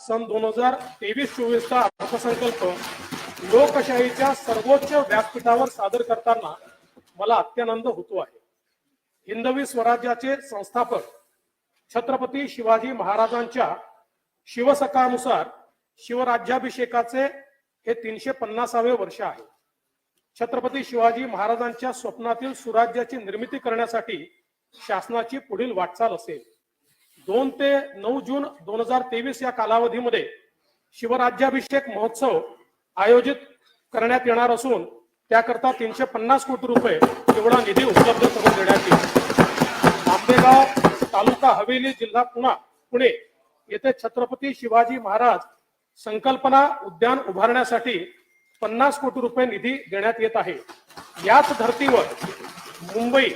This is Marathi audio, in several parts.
सन 2023-24चा अर्थसंकल्प लोकशाहीच्या सर्वोच्च व्यासपीठावर सादर करताना मला अत्यानंद होतो आहे. हिंदवी स्वराज्याचे संस्थापक छत्रपती शिवाजी महाराजांच्या शिवसकानुसार शिवराज्याभिषेकाचे हे 350वे वर्ष आहे. छत्रपती शिवाजी महाराजांच्या स्वप्नातील सुराज्याची निर्मिती करण्यासाठी शासनाची पुढील वाटचाल असेल. 2 ते 9 जून 2023 या कालावधीमध्ये शिवराज्याभिषेक महोत्सव आयोजित करण्यात येणार असून त्याकरता 350 कोटी रुपये एवढा निधी उपलब्ध करून देण्यात येईल. आंबेगाव तालुका हवेली जिल्हा पुणे येथे छत्रपती शिवाजी महाराज संकल्पना उद्यान उभारण्यासाठी 50 कोटी रुपये निधी देण्यात येत आहे. याच धर्तीवर मुंबई,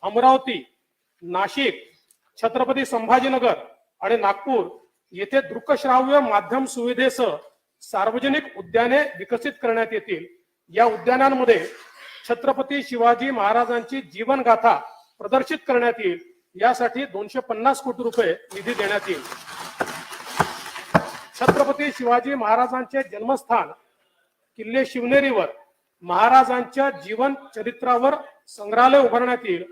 अमरावती, नाशिक, छत्रपती संभाजीनगर आणि नागपूर येथे दृकश्राव्य माध्यम सुविधेसह सार्वजनिक उद्याने विकसित करण्यात येतील. या उद्यानांमध्ये छत्रपती शिवाजी महाराजांची जीवनगाथा प्रदर्शित करण्यात येईल. यासाठी 250 कोटी रुपये निधी देण्यात येईल. छत्रपती शिवाजी महाराजांचे जन्मस्थान किल्ले शिवनेरीवर महाराजांच्या जीवन चरित्रावर संग्रहालय उभारण्यात येईल.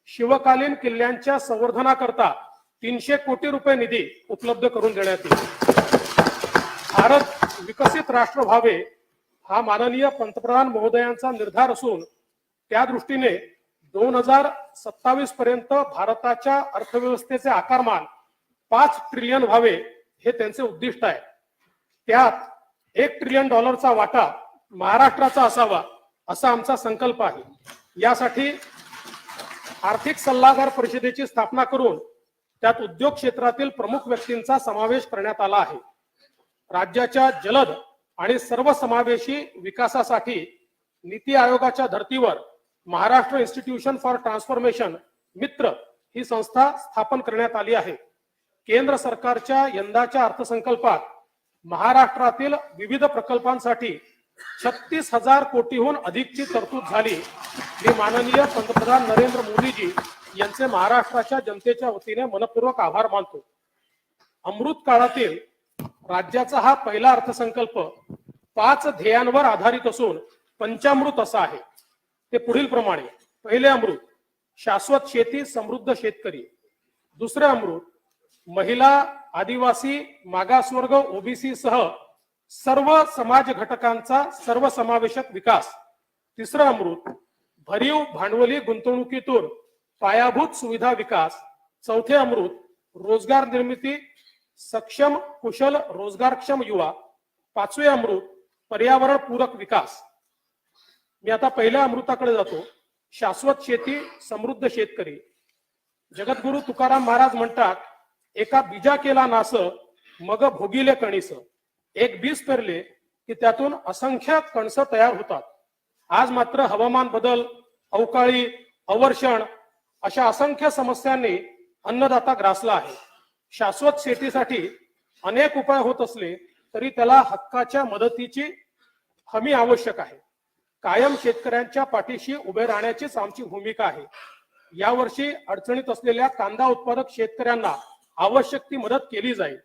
शिवकालीन किल्ल्यांच्या संवर्धनाकरता 300 कोटी रुपये निधी उपलब्ध करून देण्यात येईल. भारत विकसित राष्ट्र व्हावे हा माननीय पंतप्रधान महोदयांचा निर्धार असून त्या दृष्टीने 2027 पर्यंत भारताच्या अर्थव्यवस्थेचे आकारमान 5 ट्रिलियन व्हावे हे त्यांचे उद्दिष्ट आहे. त्यात $1 ट्रिलियन वाटा महाराष्ट्राचा असावा असा आमचा संकल्प आहे. यासाठी आर्थिक सल्लागार परिषदेची स्थापना करून त्यात उद्योग क्षेत्रातील प्रमुख व्यक्तींचा समावेश करण्यात आला आहे. राज्याच्या जलद आणि सर्वसमावेशी विकासासाठी नीती आयोगाच्या धर्तीवर महाराष्ट्र इन्स्टिट्यूशन फॉर ट्रान्सफॉर्मेशन मित्र ही संस्था स्थापन करण्यात आली आहे. केंद्र सरकारच्या यंदाच्या अर्थसंकल्पात महाराष्ट्रातील विविध प्रकल्पांसाठी 36,000 कोटीहून अधिकची तरतूद झाली. मी माननीय पंतप्रधान नरेंद्र मोदीजी यांचे महाराष्ट्राच्या जनतेच्या वतीने मनपूर्वक आभार मानतो. अमृत काळातील राज्याचा हा पहिला अर्थसंकल्प 5 ध्येयांवर आधारित असून पंचामृत असा आहे. ते पुढील प्रमाणे: पहिले अमृत शाश्वत शेती, समृद्ध शेतकरी. दुसरे अमृत महिला, आदिवासी, मागासवर्ग, ओबीसी सह सर्व समाज घटकांचा सर्वसमावेशक विकास. तिसरं अमृत भरीव भांडवली गुंतवणुकीतून पायाभूत सुविधा विकास. चौथे अमृत रोजगार निर्मिती, सक्षम कुशल रोजगारक्षम युवा. पाचवे अमृत पर्यावरण पूरक विकास. मी आता पहिल्या अमृताकडे जातो. शाश्वत शेती, समृद्ध शेतकरी. जगद्गुरु तुकाराम महाराज म्हणतात, एका बीजा केला नास मग भोगिले कणीस. एक बीज पेरले की त्यातून असंख्य कणस तयार होतात. आज मात्र हवामान बदल, अवकाळी, अवर्षण अशा असंख्य समस्यांनी अन्नदाता ग्रासला आहे. शाश्वत शेतीसाठी अनेक उपाय होत असले तरी त्याला हक्काच्या मदतीची हमी आवश्यक आहे. कायम शेतकऱ्यांच्या पाठीशी उभे राहण्याचीच आमची भूमिका आहे. यावर्षी अडचणीत असलेल्या कांदा उत्पादक शेतकऱ्यांना आवश्यक ती मदत केली जाईल.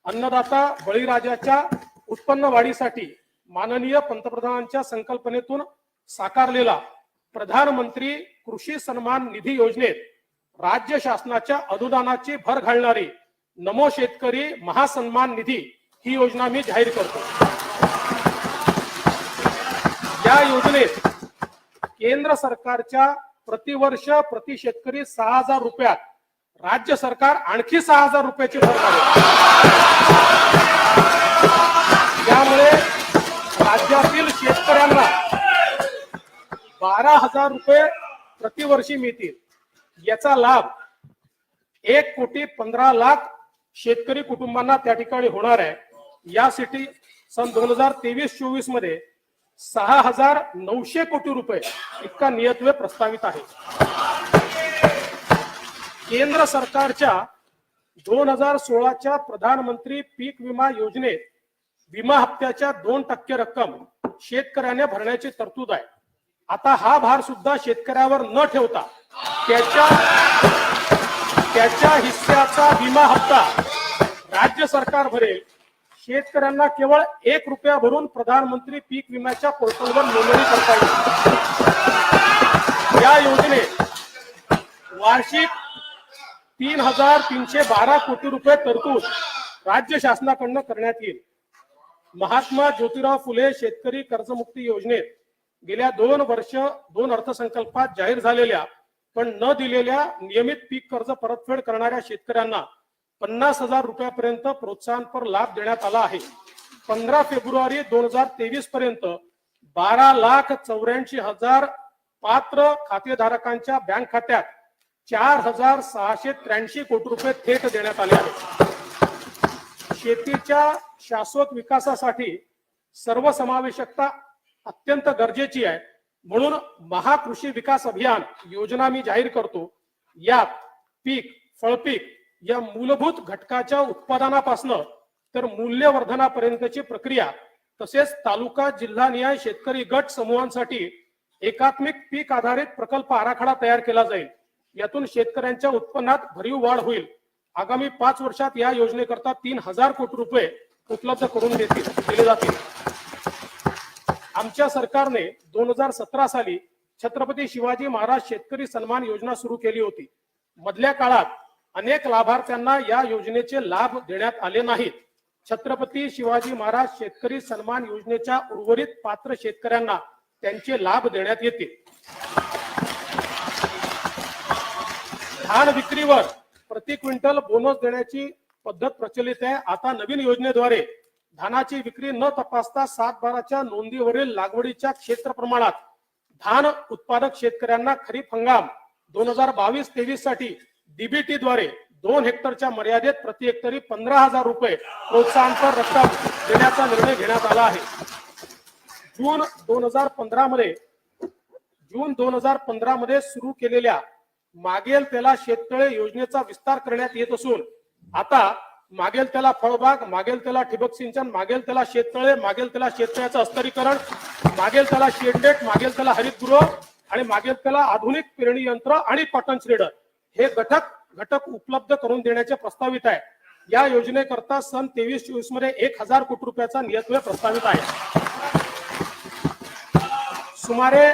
अन्नदाता बळीराजाच्या उत्पन्न वाढीसाठी माननीय पंतप्रधानांच्या संकल्पनेतून साकारलेला प्रधानमंत्री कृषी सन्मान निधी योजनेत राज्य शासनाच्या अनुदानाची भर घालणारी नमो शेतकरी महासन्मान निधी ही योजना मी जाहीर करतो. या योजनेत केंद्र सरकारच्या प्रतिवर्ष प्रति शेतकरी 6,000 रुपयात राज्य सरकार आणखी 6,000 रुपयाची भर घालेल. त्यामुळे राज्यातील शेतकऱ्यांना 12,000 रुपये प्रतिवर्षी मिळतील. याचा लाभ 1,15,00,000 शेतकरी कुटुंबांना त्या ठिकाणी होणार आहे. यासाठी सन 2023-24 मध्ये 6,900 कोटी रुपये इतका नियतव्यय प्रस्तावित आहे. केंद्र सरकारच्या 2016च्या प्रधानमंत्री पीक विमा योजनेत विमा हप्त्याच्या 2% रक्कम शेतकऱ्याने भरण्याची तरतूद आहे. आता हा भार सुद्धा शेतकऱ्यावर न ठेवता त्याच्या हिस्स्याचा विमा हप्ता राज्य सरकार भरेल, शेतकऱ्यांना केवळ 1 रुपया भरून प्रधानमंत्री पीक विम्याच्या पोर्टलवर नोंदणी करता येईल। या योजनेत वार्षिक 3,312 कोटी रुपये तरतूद राज्य शासनाकडून करण्यात येईल। महात्मा ज्योतिराव फुले शेतकरी कर्जमुक्ती योजनेत गेल्या 2 अर्थसंकल्पात जाहीर झालेल्या पण न दिलेल्या नियमित पीक कर्ज परतफेड करणाऱ्या शेतकऱ्यांना 50,000 रुपयापर्यंत प्रोत्साहनपर लाभ देण्यात आला आहे। 15 फेब्रुवारी 2023 पर्यंत 12,84,000 पात्र खातेधारकांच्या बँक खात्यात 4,683 कोटी रुपये थेट देण्यात आले आहेत। शेतीच्या शाश्वत विकासासाठी सर्वसमावेशकता अत्यंत गरजेची आहे, म्हणून महाकृषी विकास अभियान योजना मी जाहीर करतो। यात पीक, फळपीक या मूलभूत घटकाच्या उत्पादनापासून तर मूल्यवर्धनापर्यंतची प्रक्रिया, तसेच तालुका जिल्हानिहाय शेतकरी गट समूहांसाठी एकात्मिक पीक आधारित प्रकल्प आराखडा तयार केला जाईल। यातून शेतकऱ्यांच्या उत्पन्नात भरीव वाढ होईल। आगामी 5 वर्षात या योजनेकरता 3,000 कोटी रुपये उपलब्ध करून दिले जातील। आमच्या सरकारने 2017 साली छत्रपती शिवाजी महाराज शेतकरी सन्मान योजना सुरू केली होती। मधल्या काळात अनेक लाभार्थ्यांना या योजनेचे लाभ देण्यात आले नाहीत। छत्रपती शिवाजी महाराज शेतकरी सन्मान योजनेच्या उर्वरित पात्र शेतकऱ्यांना त्यांचे लाभ देण्यात येतील। धान विक्रीवर प्रति क्विंटल बोनस देण्याची पद्धत प्रचलित आहे। आता नवीन योजनेद्वारे धानाची विक्री न तपासता 7/12च्या नोंदीवरील लागवडीच्या क्षेत्र प्रमाणात धान उत्पादक शेतकऱ्यांना खरीप हंगाम 2022-23 साठी डीबीटी द्वारे 2 हेक्टरच्या मर्यादेत प्रति हेक्टरी 15,000 रुपये प्रोत्साहनपर रक्कम देण्याचा निर्णय घेण्यात आला आहे। जून 2015 मध्ये सुरू केलेल्या मागेल त्याला शेततळे योजनेचा विस्तार करण्यात येत असून आता मागेल त्याला फळबाग, मागेल त्याला ठिबक सिंचन, मागेल त्याला शेततळे, मागेल त्याला शेततळ्याचं अस्तरीकरण, मागेल त्याला शेडनेट, मागेल त्याला हरितगृह आणि मागेल त्याला आधुनिक पेरणी यंत्र आणि कॉटन श्रेडर हे घटक उपलब्ध करून देण्याचे प्रस्तावित आहे। या योजनेकरता सन 23-24 मध्ये 1,000 कोटी रुपयाचा नियतव्यय प्रस्तावित आहे। सुमारे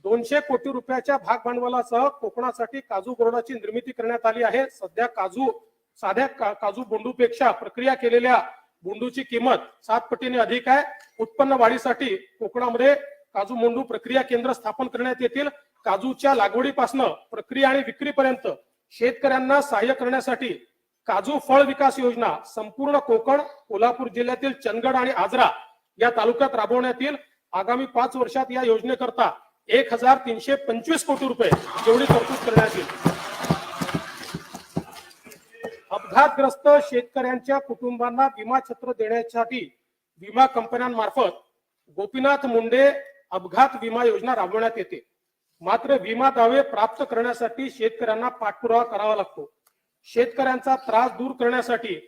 200 कोटी रुपयाच्या भाग भांडवलासह कोकणासाठी काजू बोर्डाची निर्मिती करण्यात आली आहे। सध्या साध्या काजू बोंडूपेक्षा प्रक्रिया केलेल्या बोंडूची किंमत 7 पटीने अधिक आहे। उत्पन्न वाढीसाठी कोकणामध्ये काजू बोंडू प्रक्रिया केंद्र स्थापन करण्यात येतील। काजूच्या लागवडीपासून प्रक्रिया आणि विक्रीपर्यंत शेतकऱ्यांना सहाय्य करण्यासाठी काजू फळ विकास योजना संपूर्ण कोकण, कोल्हापूर जिल्ह्यातील चंदगड आणि आजरा या तालुक्यात राबवण्यात येईल। आगामी 5 वर्षात या योजनेकरता 1,325 कोटी रुपये एवढी तरतूद करण्यात येईल। अपघातग्रस्त शेतकऱ्यांच्या कुटुंबांना विमा छत्र देण्यासाठी विमा कंपन्यांमार्फत गोपीनाथ मुंडे अपघात विमा योजना राबवण्यात येते। मात्र विमा दावे प्राप्त करण्यासाठी शेतकऱ्यांना पाठपुरावा करावा लागतो। शेतकऱ्यांचा त्रास दूर करण्यासाठी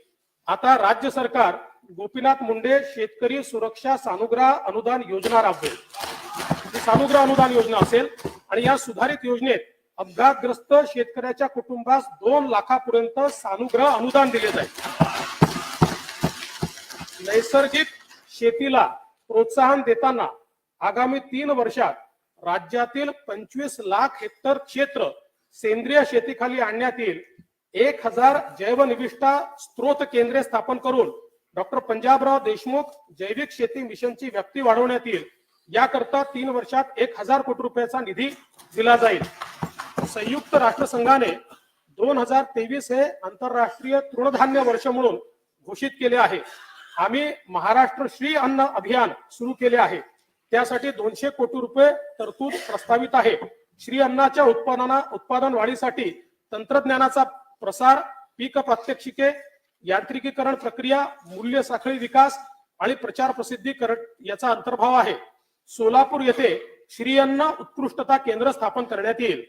आता राज्य सरकार गोपीनाथ मुंडे शेतकरी सुरक्षा सानुग्रह अनुदान योजना राबवेल। ही सानुग्रह अनुदान योजना असेल आणि या सुधारित योजनेत अपघातग्रस्त शेतकऱ्याच्या कुटुंबास 2 लाखापर्यंत सानुग्रह अनुदान दिले जाईल। नैसर्गिक शेतीला प्रोत्साहन देताना आगामी 3 वर्षात राज्यातील 25 लाख हेक्टर क्षेत्र सेंद्रिय शेतीखाली आणण्यात येईल। 1,000 जैवनिविष्ठा स्त्रोत केंद्रे स्थापन करून डॉक्टर पंजाबराव देशमुख जैविक शेती मिशनची व्याप्ती वाढवण्यात येईल। याकरता 3 वर्षात 1,000 कोटी रुपयाचा निधी दिला जाईल। संयुक्त राष्ट्रसंघाने 2023 हे आंतरराष्ट्रीय तृणधान्य वर्ष म्हणून घोषित केले आहे। आम्ही महाराष्ट्र श्री अन्न अभियान सुरू केले आहे। त्यासाठी 200 कोटी रुपये तरतूद प्रस्तावित आहे। श्री अन्नाच्या उत्पादन वाढीसाठी तंत्रज्ञानाचा प्रसार, पीक प्रात्यक्षिके, यांत्रिकीकरण प्रक्रिया, मूल्य साखळी विकास आणि प्रचार प्रसिद्धीकरण याचा अंतर्भाव आहे। सोलापूर येथे श्री अन्न उत्कृष्टता केंद्र स्थापन करण्यात येईल।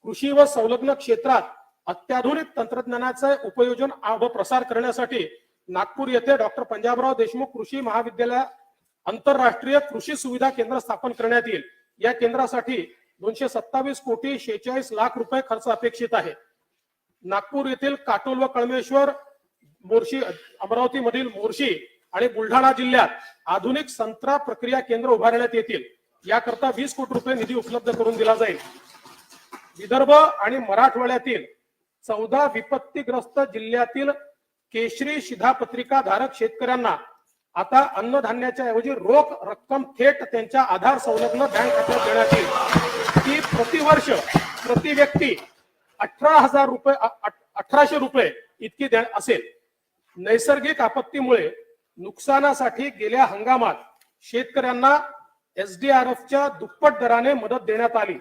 कृषी व संलग्न क्षेत्रात अत्याधुनिक तंत्रज्ञानाचे उपयोजन व प्रसार करण्यासाठी नागपूर येथे डॉक्टर पंजाबराव देशमुख कृषी महाविद्यालय आंतरराष्ट्रीय कृषी सुविधा केंद्र स्थापन करण्यात येईल। या केंद्रासाठी 227 कोटी 46 लाख रुपये खर्च अपेक्षित आहे। नागपूर येथील काटोल व कळमेश्वर मोर्शी, अमरावतीमधील मोर्शी आणि बुलढाणा जिल्ह्यात आधुनिक संत्रा प्रक्रिया केंद्र उभारण्यात येतील. याकरता 20 कोटी रुपये निधी उपलब्ध करून दिला जाईल. विदर्भ आणि मराठवाड्यातील 14 विपत्तीग्रस्त जिल्ह्यातील केशरी शिधापत्रिका धारक शेतकऱ्यांना आता अन्नधान्याच्या ऐवजी रोख रक्कम थेट त्यांच्या आधार संलग्न बँक खात्यात देण्यात येईल. ती प्रतिवर्ष प्रति व्यक्ती 1800 रुपये इतकी असेल. नैसर्गिक आपत्तीमुळे नुकसानासाठी गेल्या हंगामात शेतकऱ्यांना SDRFच्या दुप्पट दराने मदत देण्यात आली.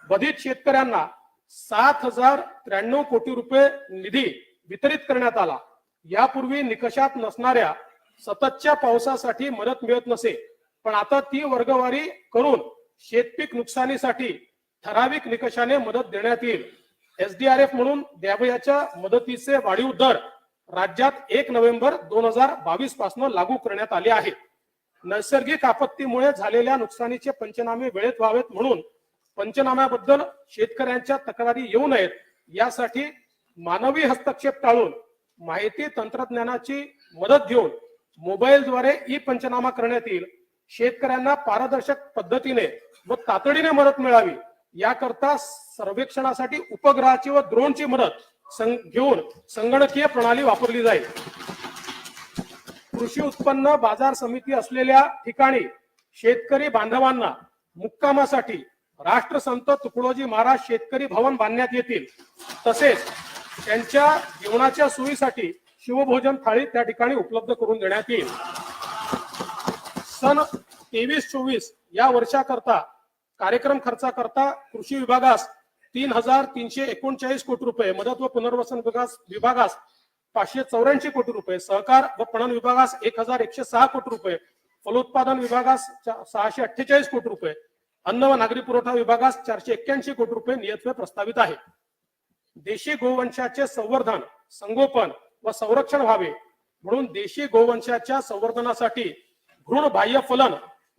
बाधित शेतकऱ्यांना 7093 कोटी रुपये निधी वितरित करण्यात आला. यापूर्वी निकषात नसणाऱ्या सततच्या पावसासाठी मदत मिळत नसे, पण आता ती वर्गवारी करून शेतपीक नुकसानीसाठी ठराविक निकषाने मदत देण्यात येईल. SDRF म्हणून द्यावयाच्या मदतीचे वाढीव दर राज्यात 1 नोव्हेंबर 2022 पासून लागू करण्यात आले आहेत. नैसर्गिक आपत्तीमुळे झालेल्या नुकसानीचे पंचनामे वेळेत व्हावेत म्हणून पंचनाम्याबद्दल शेतकऱ्यांच्या तक्रारी येऊ नयेत यासाठी मानवी हस्तक्षेप टाळून माहिती तंत्रज्ञानाची मदत घेऊन मोबाईलद्वारे ई पंचनामा करण्यात येईल. शेतकऱ्यांना पारदर्शक पद्धतीने व तातडीने मदत मिळावी याकरता सर्वेक्षणासाठी उपग्रहाची व ड्रोनची मदत घेऊन संगणकीय प्रणाली वापरली जाईल. कृषी उत्पन्न बाजार समिती असलेल्या ठिकाणी शेतकरी बांधवांना मुक्कामासाठी राष्ट्रसंत तुकडोजी महाराज शेतकरी भवन बांधण्यात येतील. तसेच त्यांच्या जेवणाच्या सोयीसाठी शिवभोजन थाळी त्या ठिकाणी उपलब्ध करून देण्यात येईल. सन 23-24 या वर्षाकरता कार्यक्रम खर्चाकरता कृषी विभागास 3339 कोटी रुपये, मदत व पुनर्वसन विभागास 584 कोटी रुपये, सहकार व पणन विभागास 1106 कोटी रुपये, फलोत्पादन विभागास 648 कोटी रुपये, अन्न व नागरी पुरवठा विभागास 481 कोटी रुपये नियतव्यय प्रस्तावित आहे. देशी गोवंशाचे संवर्धन, संगोपन व संरक्षण व्हावे म्हणून देशी गोवंशाच्या संवर्धनासाठी भ्रूण बाह्य फलन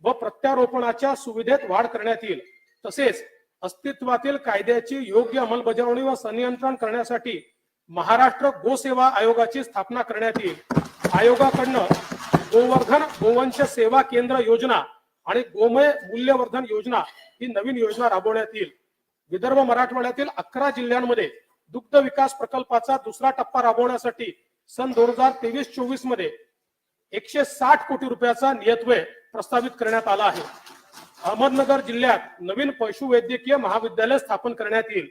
व प्रत्यारोपणाच्या सुविधेत वाढ करण्यात येईल. तसेच अस्तित्वातील कायद्याची योग्य अंमलबजावणी व संनियंत्रण करण्यासाठी महाराष्ट्र गोसेवा आयोगाची स्थापना करण्यात येईल. आयोगाकडनं गोवर्धन गोवंश सेवा केंद्र योजना आणि गोमय मूल्यवर्धन योजना ही नवीन योजना राबवण्यात येईल. विदर्भ मराठवाड्यातील 11 जिल्ह्यांमध्ये दुग्ध विकास प्रकल्पाचा दुसरा टप्पा राबवण्यासाठी सन 2023-24 मध्ये 160 कोटी रुपयाचा नियतव्यय प्रस्तावित करण्यात आला आहे. अहमदनगर जिल्ह्यात नवीन पशुवैद्यकीय महाविद्यालय स्थापन करण्यात येईल.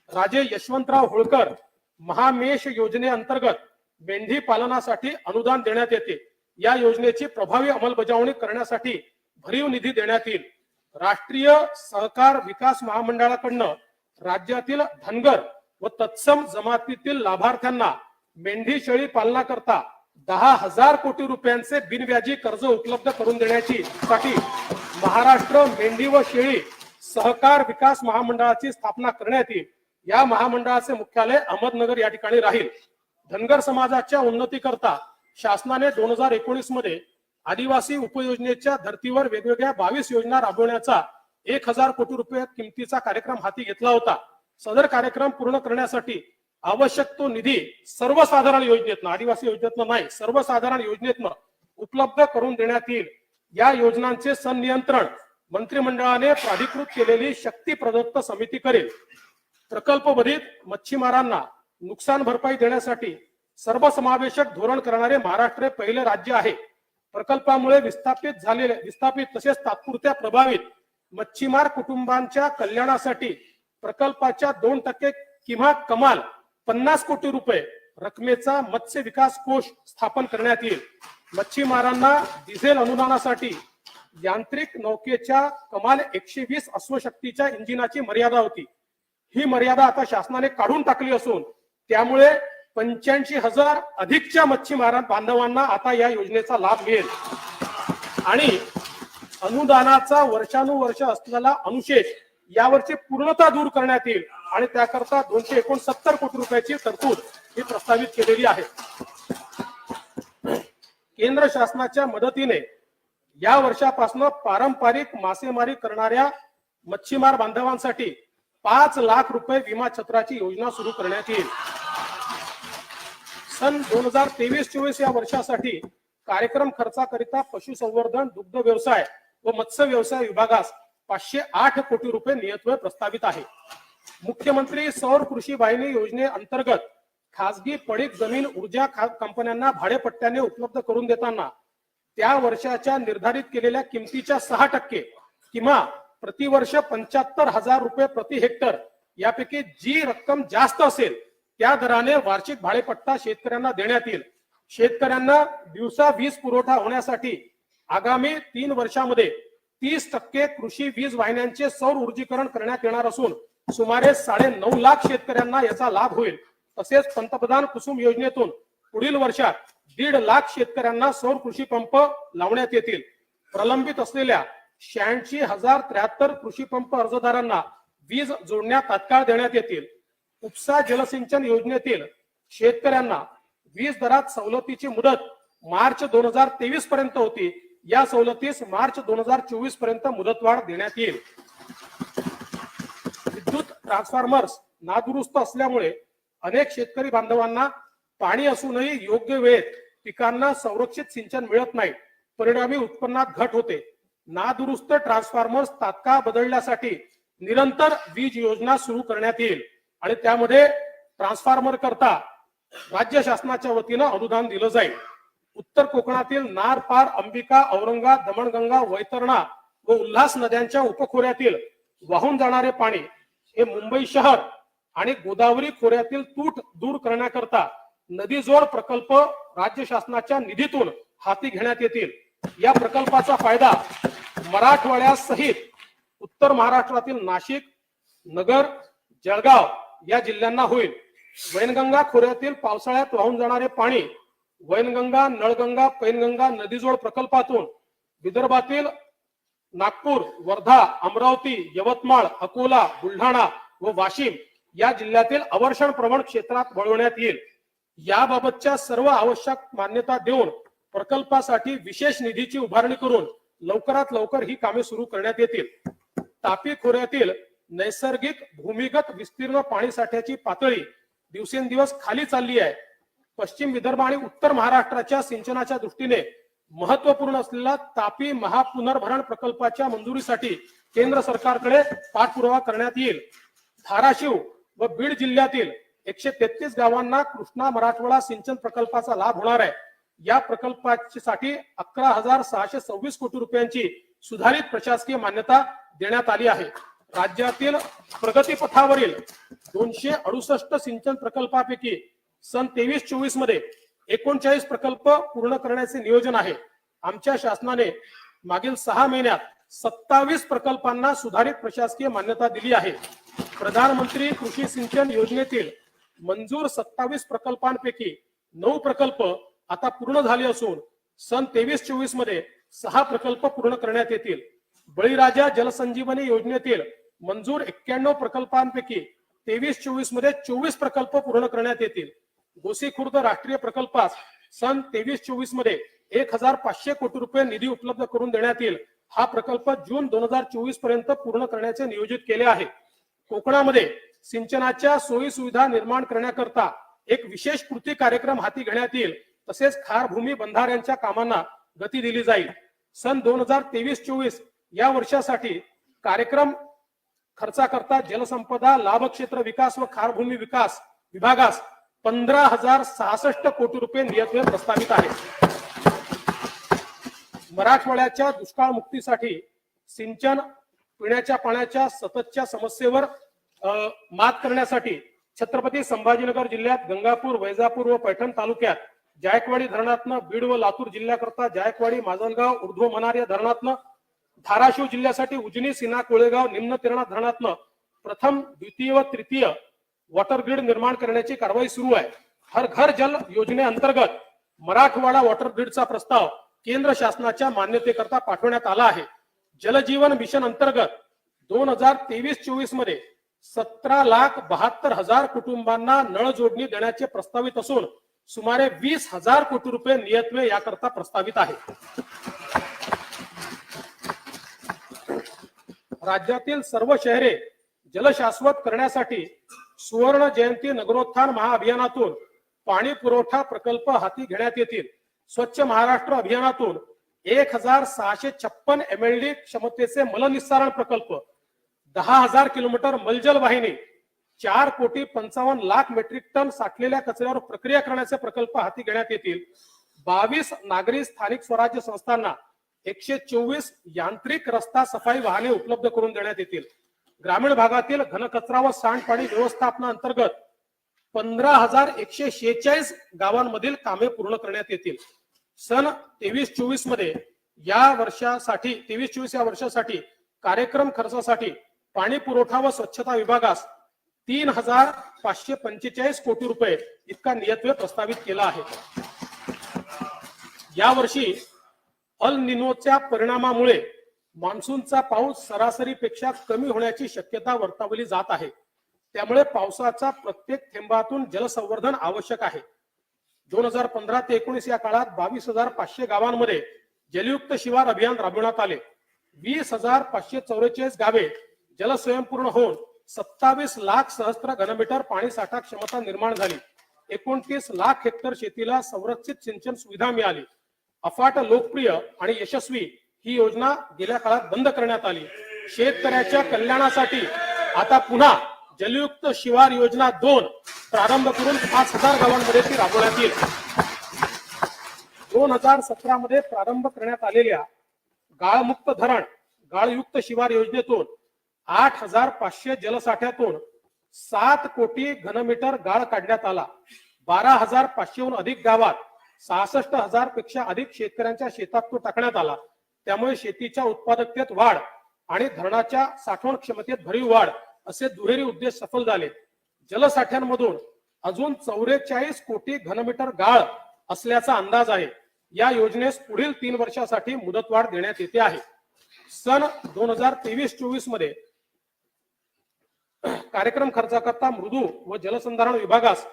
राजे यशवंतराव होळकर महामेष योजनेअंतर्गत मेंढी पालनासाठी अनुदान देण्यात येते. या योजनेची प्रभावी अंमलबजावणी करण्यासाठी भरीव निधी देण्यात येईल. राष्ट्रीय सहकार विकास महामंडळाकडनं राज्यातील धनगर व तत्सम जमातीतील लाभार्थ्यांना मेंढी शेळी पालनाकरता 10,000 कोटी रुपयांचे बिनव्याजी कर्ज उपलब्ध करून देण्याची साठी महाराष्ट्र मेंढी व शेळी सहकार विकास महामंडळाची स्थापना करण्यात येईल. या महामंडळाचे मुख्यालय अहमदनगर या ठिकाणी राहील. धनगर समाजाच्या उन्नतीकरता शासनाने 2019 मध्ये आदिवासी उपयोजनेच्या धर्तीवर वेगवेगळ्या 22 योजना राबवण्याचा 1,000 कोटी रुपये किमतीचा कार्यक्रम हाती घेतला होता. सदर कार्यक्रम पूर्ण करण्यासाठी आवश्यक तो निधी सर्वसाधारण योजनेतनं, आदिवासी योजनेतनं नाही, सर्वसाधारण योजनेतनं उपलब्ध करून देण्यात येईल. या योजनांचे संनियंत्रण मंत्रिमंडळाने प्राधिकृत केलेली शक्ती प्रदत्त समिती करेल. प्रकल्पबाधित मच्छीमारांना नुकसान भरपाई देण्यासाठी सर्वसमावेशक धोरण करणारे महाराष्ट्र हे पहिले राज्य आहे. प्रकल्पामुळे विस्थापित तसेच तात्पुरत्या प्रभावित मच्छीमार कुटुंबांच्या कल्याणासाठी प्रकल्पाच्या 2% किंवा कमाल 50 कोटी रुपये रकमेचा मत्स्य विकास कोष स्थापन करण्यात येईल. मच्छीमारांना डिझेल अनुदानासाठी यांत्रिक नौकेच्या कमाल 120 अश्वशक्तीच्या इंजिनाची मर्यादा होती. ही मर्यादा आता शासनाने काढून टाकली असून त्यामुळे 85,000 अधिकच्या मच्छीमार बांधवांना आता या योजनेचा लाभ मिळेल आणि अनुदानाचा वर्षानुवर्ष असलेला अनुशेष यावरची पूर्णता दूर करण्यात येईल आणि त्याकरता 269 कोटी रुपयाची तरतूद ही प्रस्तावित केलेली आहे. केंद्र शासनाच्या मदतीने या वर्षापासून पारंपरिक मासेमारी करणाऱ्या मच्छीमार बांधवांसाठी 5 लाख रुपये विमा छत्राची योजना सुरू करण्यात येईल. सन 2023-24 या वर्षासाठी कार्यक्रम खर्चाकरिता पशुसंवर्धन, दुग्ध व्यवसाय व मत्स्य व्यवसाय विभागास 508 कोटी रुपये नियतव्यय प्रस्तावित आहे. मुख्यमंत्री सौर कृषी वाहिनी योजनेअंतर्गत खासगी पडीक जमीन ऊर्जा कंपन्यांना भाडेपट्ट्याने उपलब्ध करून देताना त्या वर्षाच्या निर्धारित केलेल्या किमतीच्या 6% किंवा प्रतिवर्ष 75,000 रुपये प्रति हेक्टर यापैकी जी रक्कम जास्त असेल त्या दराने वार्षिक भाडेपट्टा शेतकऱ्यांना देण्यात येईल. शेतकऱ्यांना दिवसा वीज पुरवठा होण्यासाठी आगामी 3 वर्षांमध्ये 30% कृषी वीज वाहिन्यांचे सौर ऊर्जीकरण करण्यात येणार असून सुमारे 9.5 लाख शेतकऱ्यांना याचा लाभ होईल. तसेच पंतप्रधान कुसुम योजनेतून पुढील वर्षात 1.5 लाख शेतकऱ्यांना सौर कृषी पंप लावण्यात येतील. प्रलंबित असलेल्या 86,073 कृषी पंप अर्जदारांना वीज जोडण्या तात्काळ देण्यात येतील. उपसा जलसिंचन योजनेतील शेतकऱ्यांना वीज दरात सवलतीची मुदत मार्च 2023 पर्यंत होती. या सवलतीस मार्च 2024 पर्यंत मुदतवाढ देण्यात येईल. विद्युत ट्रान्सफॉर्मर्स नादुरुस्त असल्यामुळे अनेक शेतकरी बांधवांना पाणी असूनही योग्य वेळेत पिकांना संरक्षित सिंचन मिळत नाही. परिणामी उत्पन्नात घट होते. नादुरुस्त ट्रान्सफॉर्मर्स तात्काळ बदलण्यासाठी निरंतर वीज योजना सुरू करण्यात येईल आणि त्यामध्ये ट्रान्सफॉर्मर करता राज्य शासनाच्या वतीने अनुदान दिलं जाईल. उत्तर कोकणातील नार पार, अंबिका, औरंगा, दमणगंगा, वैतरणा व उल्हास नद्यांच्या उपखोऱ्यातील वाहून जाणारे पाणी हे मुंबई शहर आणि गोदावरी खोऱ्यातील तूट दूर करण्याकरता नदीजोड प्रकल्प राज्य शासनाच्या निधीतून हाती घेण्यात येतील. या प्रकल्पाचा फायदा मराठवाड्यासहित उत्तर महाराष्ट्रातील नाशिक, नगर, जळगाव या जिल्ह्यांना होईल. वैनगंगा खोऱ्यातील पावसाळ्यात वाहून जाणारे पाणी वैनगंगा, नळगंगा, पैनगंगा नदीजोड प्रकल्पातून विदर्भातील नागपूर, वर्धा, अमरावती, यवतमाळ, अकोला, बुलढाणा व वाशिम या जिल्ह्यातील अवर्षण प्रवण क्षेत्रात वळवण्यात येईल. याबाबतच्या सर्व आवश्यक मान्यता देऊन प्रकल्पासाठी विशेष निधीची उभारणी करून लवकरात लवकर ही कामे सुरू करण्यात येतील. तापी खोऱ्यातील नैसर्गिक भूमिगत विस्तीर्ण पाणी साठ्याची पातळी दिवसेंदिवस खाली चालली आहे. पश्चिम विदर्भ आणि उत्तर महाराष्ट्राच्या सिंचनाच्या दृष्टीने महत्वपूर्ण असलेला तापी महापुनर्भरण प्रकल्पाच्या मंजुरीसाठी केंद्र सरकारकडे पाठपुरावा करण्यात येईल. धाराशिव व बीड जिल्ह्यातील 133 गावांना कृष्णा मराठवाडा सिंचन प्रकल्पाचा लाभ होणार आहे. या प्रकल्पासाठी 11,626 कोटी रुपयांची सुधारित प्रशासकीय मान्यता देण्यात आली आहे. राज्यातील प्रगतीपथावरील 268 सिंचन प्रकल्पापैकी सन 23-24 मध्ये 39 प्रकल्प पूर्ण करण्याचे नियोजन आहे. आमच्या शासनाने मागील 6 महिन्यात 27 प्रकल्पांना सुधारित प्रशासकीय मान्यता दिली आहे. प्रधानमंत्री कृषी सिंचन योजनेतील मंजूर 27 प्रकल्पांपैकी 9 प्रकल्प आता पूर्ण झाले असून सन 23-24 मध्ये 6 प्रकल्प पूर्ण करण्यात येतील. बळीराजा जलसंजीवनी योजनेतील मंजूर 91 प्रकल्पांपैकी 23-24 मध्ये 24 प्रकल्प पूर्ण करण्यात येतील. गोसीखुर्द राष्ट्रीय प्रकल्पास सन 23-24 मध्ये 1,500 कोटी रुपये निधी उपलब्ध करून देण्यात येईल. हा प्रकल्प जून 2024 पर्यंत पूर्ण करण्याचे नियोजित केले आहे. कोकणामध्ये सिंचनाच्या सोयी सुविधा निर्माण करण्याकरता एक विशेष कृती कार्यक्रम हाती घेण्यात येईल. तसेच खारभूमी बंधाऱ्यांच्या कामांना गती दिली जाईल. सन 2023-24 या वर्षासाठी कार्यक्रम खर्चाकरता जलसंपदा, लाभक्षेत्र विकास व खारभूमी विकास विभागास 15,066 कोटी रुपये नियतव्यय प्रस्तावित आहे. मराठवाड्याच्या दुष्काळ मुक्तीसाठी सिंचन, पिण्याच्या पाण्याच्या सततच्या समस्येवर मात करण्यासाठी छत्रपती संभाजीनगर जिल्ह्यात गंगापूर, वैजापूर व पैठण तालुक्यात जायकवाडी धरणातनं, बीड व लातूर जिल्ह्याकरता जायकवाडी, माजलगाव, ऊर्ध्व मनार या धरणातनं, धाराशिव जिल्ह्यासाठी उजनी, सीना, कोळेगाव, निम्न तेरणा धरणातनं प्रथम, द्वितीय व तृतीय वॉटर ग्रिड निर्माण करण्याची कारवाई सुरू आहे. हर घर जल योजनेअंतर्गत मराठवाडा वॉटर ग्रिडचा प्रस्ताव केंद्र शासनाच्या मान्यतेकरता पाठवण्यात आला आहे. जलजीवन मिशन अंतर्गत 2023-24 मध्ये 17,72,000 कुटुंबांना नळ जोडणी देण्याचे प्रस्तावित असून सुमारे 20,000 कोटी रुपये नियतव्यय याकरता प्रस्तावित आहे. राज्यातील सर्व शहरे जलशाश्वत करण्यासाठी सुवर्ण जयंती नगरोत्थान महाअभियानातून पाणी पुरवठा प्रकल्प हाती घेण्यात येतील. स्वच्छ महाराष्ट्र अभियानातून 1656 MLD क्षमतेचे मलनिस्सारण प्रकल्प, 10,000 किलोमीटर मलजल वाहिनी, 4,55,00,000 मेट्रिक टन साठलेल्या कचऱ्यावर प्रक्रिया करण्याचे प्रकल्प हाती घेण्यात येतील. 22 नागरी स्थानिक स्वराज्य संस्थांना 124 यांत्रिक रस्ता सफाई वाहने उपलब्ध करून देण्यात येतील. ग्रामीण भागातील घनकचरा व सांडपाणी व्यवस्थापनाअंतर्गत 15,146 गावांमधील कामे पूर्ण करण्यात येतील. सन 23-24 मध्ये या वर्षासाठी कार्यक्रम खर्चासाठी पाणी पुरवठा व स्वच्छता विभागास 3,545 कोटी रुपये इतका नियतव्यय प्रस्तावित केला आहे. यावर्षी अल निनोच्या परिणामामुळे मान्सूनचा पाऊस सरासरीपेक्षा कमी होण्याची शक्यता वर्तवली जात आहे. त्यामुळे पावसाचा प्रत्येक थेंबातून जलसंवर्धन आवश्यक आहे. 2015 ते 19 या काळात 22,500 गावांमध्ये जलयुक्त शिवार अभियान राबवण्यात आले. 20,544 गावे जलस्वयंपूर्ण होऊन 27 लाख सहस्त्र घनमीटर पाणी साठा क्षमता निर्माण झाली. 29 लाख हेक्टर शेतीला संरक्षित सिंचन सुविधा मिळाली. अफाट लोकप्रिय आणि यशस्वी ही योजना गेल्या काळात बंद करण्यात आली. शेतकऱ्याच्या कल्याणासाठी आता पुन्हा जलयुक्त शिवार योजना 2 प्रारंभ करून 5,000 गावांमध्ये ती राबवण्यात येईल. 2017 मध्ये प्रारंभ करण्यात आलेल्या गाळमुक्त धरण गाळयुक्त शिवार योजनेतून 8,500 जलसाठ्यातून 7 कोटी घनमीटर गाळ काढण्यात आला. 12,500हून अधिक गावात 66,000 पेक्षा अधिक शेतकऱ्यांच्या शेतात तो टाकण्यात आला. त्यामुळे शेतीच्या उत्पादकतेत वाढ आणि धरणाच्या साठवण क्षमतेत भरीव वाढ असे दुहेरी उद्देश सफल झाले. जलसाठ्यांमधून अजून 44 कोटी घनमीटर गाळ असल्याचा अंदाज आहे. या योजनेस पुढील 3 वर्षासाठी मुदतवाढ देण्यात येते आहे. सन 2023-24 मध्ये कार्यक्रम खर्चाकरता मृदू व जलसंधारण विभागास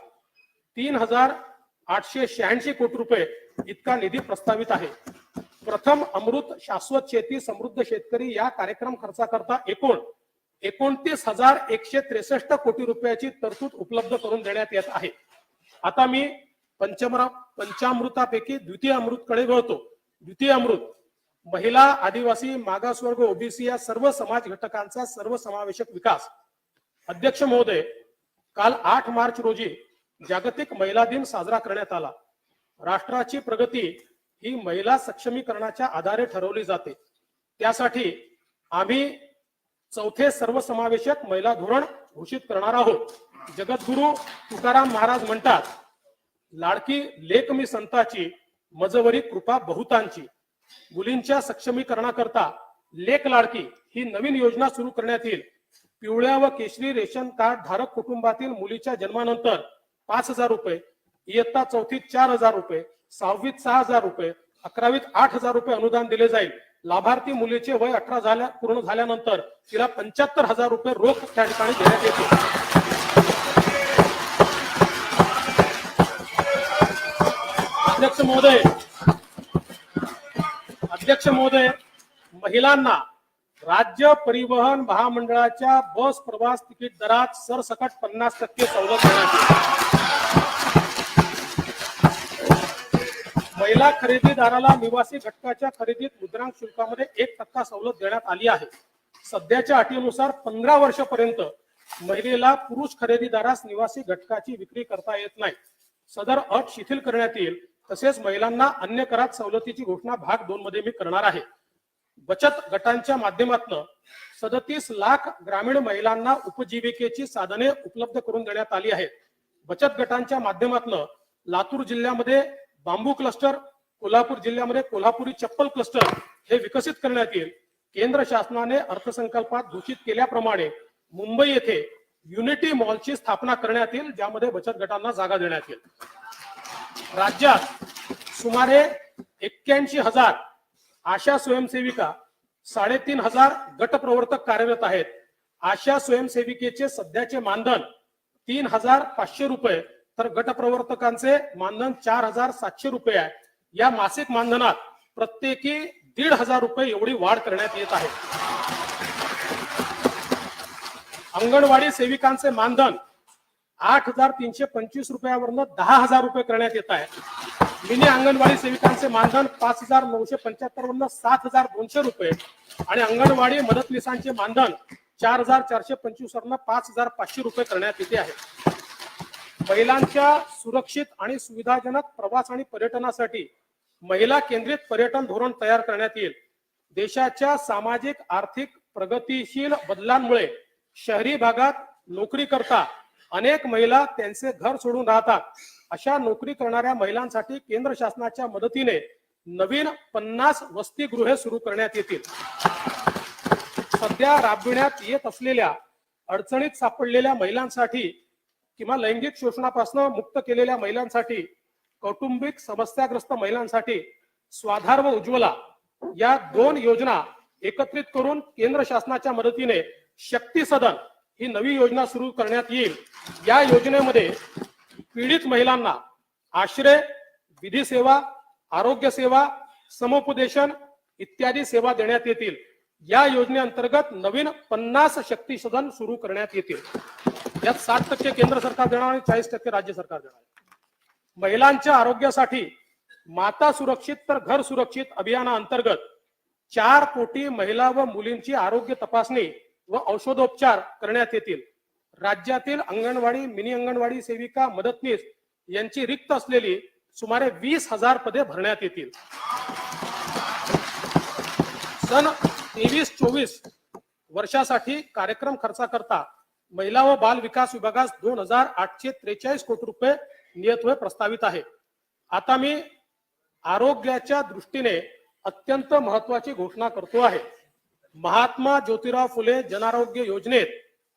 3,886 कोटी रुपये इतका निधी प्रस्तावित आहे. प्रथम अमृत शाश्वत शेती समृद्ध शेतकरी या कार्यक्रम खर्चाकरता एकूण 29,163 कोटी रुपयाची तरतूद उपलब्ध करून देण्यात येत आहे. आता मी पंचामृतापैकी द्वितीय अमृतकडे वळतो. द्वितीय अमृत महिला, आदिवासी, मागासवर्ग, ओबीसी या सर्व समाज घटकांचा सर्वसमावेशक विकास. अध्यक्ष महोदय, काल 8 मार्च रोजी जागतिक महिला दिन साजरा करण्यात आला. राष्ट्राची प्रगती ही महिला सक्षमीकरणाच्या आधारे ठरवली जाते. त्यासाठी आम्ही 4थे सर्वसमावेशक महिला धोरण घोषित करणार आहोत. जगद्गुरु तुकाराम महाराज म्हणतात, लाडकी लेक मी संताची, मजवरी कृपा बहुतांची. मुलींच्या सक्षमीकरणाकरता लेक लाडकी ही नवीन योजना सुरू करण्यात येईल. पिवळ्या व केशरी रेशन कार्ड धारक कुटुंबातील मुलीच्या जन्मानंतर 5,000 रुपये, इयत्ता 4थीत 4,000 रुपये, 6वीत 6,000 रुपये, 11वीत 8,000 रुपये अनुदान दिले जाईल. लाभार्थी मुलीचे वय 18 पूर्ण झाल्यानंतर तिला 75,000 रुपये रोख त्या ठिकाणी देण्यात येते. अध्यक्ष महोदय, महिलांना राज्य परिवहन महामंडळाच्या बस प्रवास तिकीट दरात सरसकट 50% सवलत देण्यात येईल. महिला खरेदीदाराला निवासी घटकाच्या खरेदीत मुद्रांक शुल्कामध्ये 1% सवलत देण्यात आली आहे. सध्याच्या अटीनुसार 15 वर्षापर्यंत महिलेला पुरुष खरेदीदारास निवासी घटकाची विक्री करता येत नाही. सदर अट शिथिल करण्यात येईल. तसेच महिलांना अन्य करात सवलतीची घोषणा भाग 2 मध्ये मी करणार आहे. बचत गटांच्या माध्यमातून 37 लाख ग्रामीण महिलांना उपजीविकेची साधने उपलब्ध करून देण्यात आली आहेत. बचत गटांच्या माध्यमातून लातूर जिल्ह्यामध्ये बांबू क्लस्टर, कोल्हापूर जिल्ह्यामध्ये कोल्हापुरी चप्पल क्लस्टर हे विकसित करण्यात येईल. केंद्र शासनाने अर्थसंकल्पात घोषित केल्याप्रमाणे मुंबई येथे युनिटी मॉलची स्थापना करण्यात येईल, ज्यामध्ये बचत गटांना जागा देण्यात येईल. राज्यात सुमारे 81,000 आशा स्वयंसेविका, 3,500 गट प्रवर्तक कार्यरत आहेत. आशा स्वयंसेविकेचे सध्याचे मानधन 3,500 रुपये तर गट प्रवर्तकांचे मानधन 4,700 रुपये आहे. या मासिक मानधनात प्रत्येकी 1,500 रुपये एवढी वाढ करण्यात येत आहे. अंगणवाडी सेविकांचे मानधन 8,325 रुपयावरनं 10,000 रुपये करण्यात येत आहे. मिनी अंगणवाडी सेविकांचे मानधन 5,975 वरनं 7,200 रुपये आणि अंगणवाडी मदतनीसांचे मानधन 4,425 वरनं 5,500 रुपये करण्यात येते आहे. महिलांच्या सुरक्षित आणि सुविधाजनक प्रवास आणि पर्यटनासाठी महिला केंद्रित पर्यटन धोरण तयार करण्यात येईल. देशाच्या सामाजिक आर्थिक प्रगतीशील बदलांमुळे शहरी भागात नोकरी करता अनेक महिला त्यांचे घर सोडून राहतात. अशा नोकरी करणाऱ्या महिलांसाठी केंद्र शासनाच्या मदतीने नवीन 50 वसतिगृहे सुरू करण्यात येतील. सध्या राबविण्यात येत असलेल्या अडचणीत सापडलेल्या महिलांसाठी किंवा लैंगिक शोषणापासून मुक्त केलेल्या महिलांसाठी, कौटुंबिक समस्याग्रस्त महिलांसाठी स्वाधार व उज्ज्वला या 2 योजना एकत्रित करून केंद्र शासनाच्या मदतीने शक्ती सदन ही नवी योजना सुरू करण्यात येईल. या योजनेमध्ये पीडित महिलांना आश्रय, विधी सेवा, आरोग्य सेवा, समुपदेशन इत्यादी सेवा देण्यात येतील. या योजनेअंतर्गत नवीन 50 शक्ती सदन सुरू करण्यात येतील. यात 60% केंद्र सरकार देणार आणि 40% राज्य सरकार देणार. महिलांच्या आरोग्यासाठी माता सुरक्षित तर घर सुरक्षित अभियानाअंतर्गत 4 कोटी महिला व मुलींची आरोग्य तपासणी व औषधोपचार करण्यात येतील. राज्यातील अंगणवाडी, मिनी अंगणवाडी सेविका, मदतनीस यांची रिक्त असलेली सुमारे 20,000 पदे भरण्यात येतील. सन 23-24 वर्षासाठी कार्यक्रम खर्चाकरता महिला व बाल विकास विभागास 2,843 कोटी रुपये नियतव्यय प्रस्तावित आहे. आता मी आरोग्याच्या दृष्टीने अत्यंत महत्वाची घोषणा करतो आहे. महात्मा ज्योतिराव फुले जनारोग्य योजनेत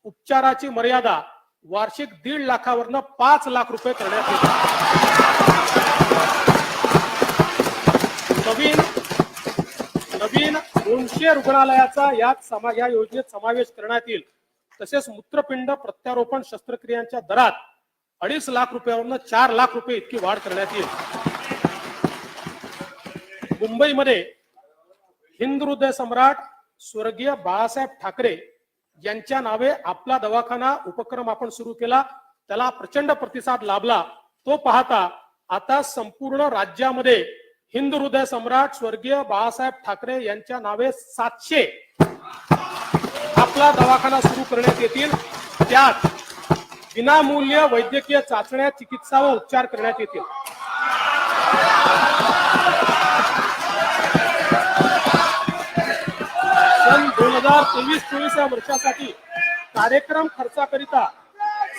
उपचाराची मर्यादा वार्षिक 1.5 लाखावरनं 5 लाख रुपये करण्यात येईल. नवीन 200 रुग्णालयाचा या योजनेत समावेश करण्यात येईल. तसेच मूत्रपिंड प्रत्यारोपण शस्त्रक्रियांच्या दरात 2.5 लाख रुपयावरनं 4 लाख रुपये इतकी वाढ करण्यात येईल. मुंबईमध्ये हिंद हृदय सम्राट स्वर्गीय बाळासाहेब ठाकरे यांच्या नावे आपला दवाखाना उपक्रम आपण सुरू केला. त्याला प्रचंड प्रतिसाद लाभला. तो पाहता आता संपूर्ण राज्यामध्ये हिंद हृदय सम्राट स्वर्गीय बाळासाहेब ठाकरे यांच्या नावे 700 आपला दवाखाना सुरू करण्यात येतील. त्यात विनामूल्य वैद्यकीय चाचण्या, चिकित्सा व उपचार करण्यात येतील. सन 2023-24 या वर्षासाठी कार्यक्रम खर्चाकरिता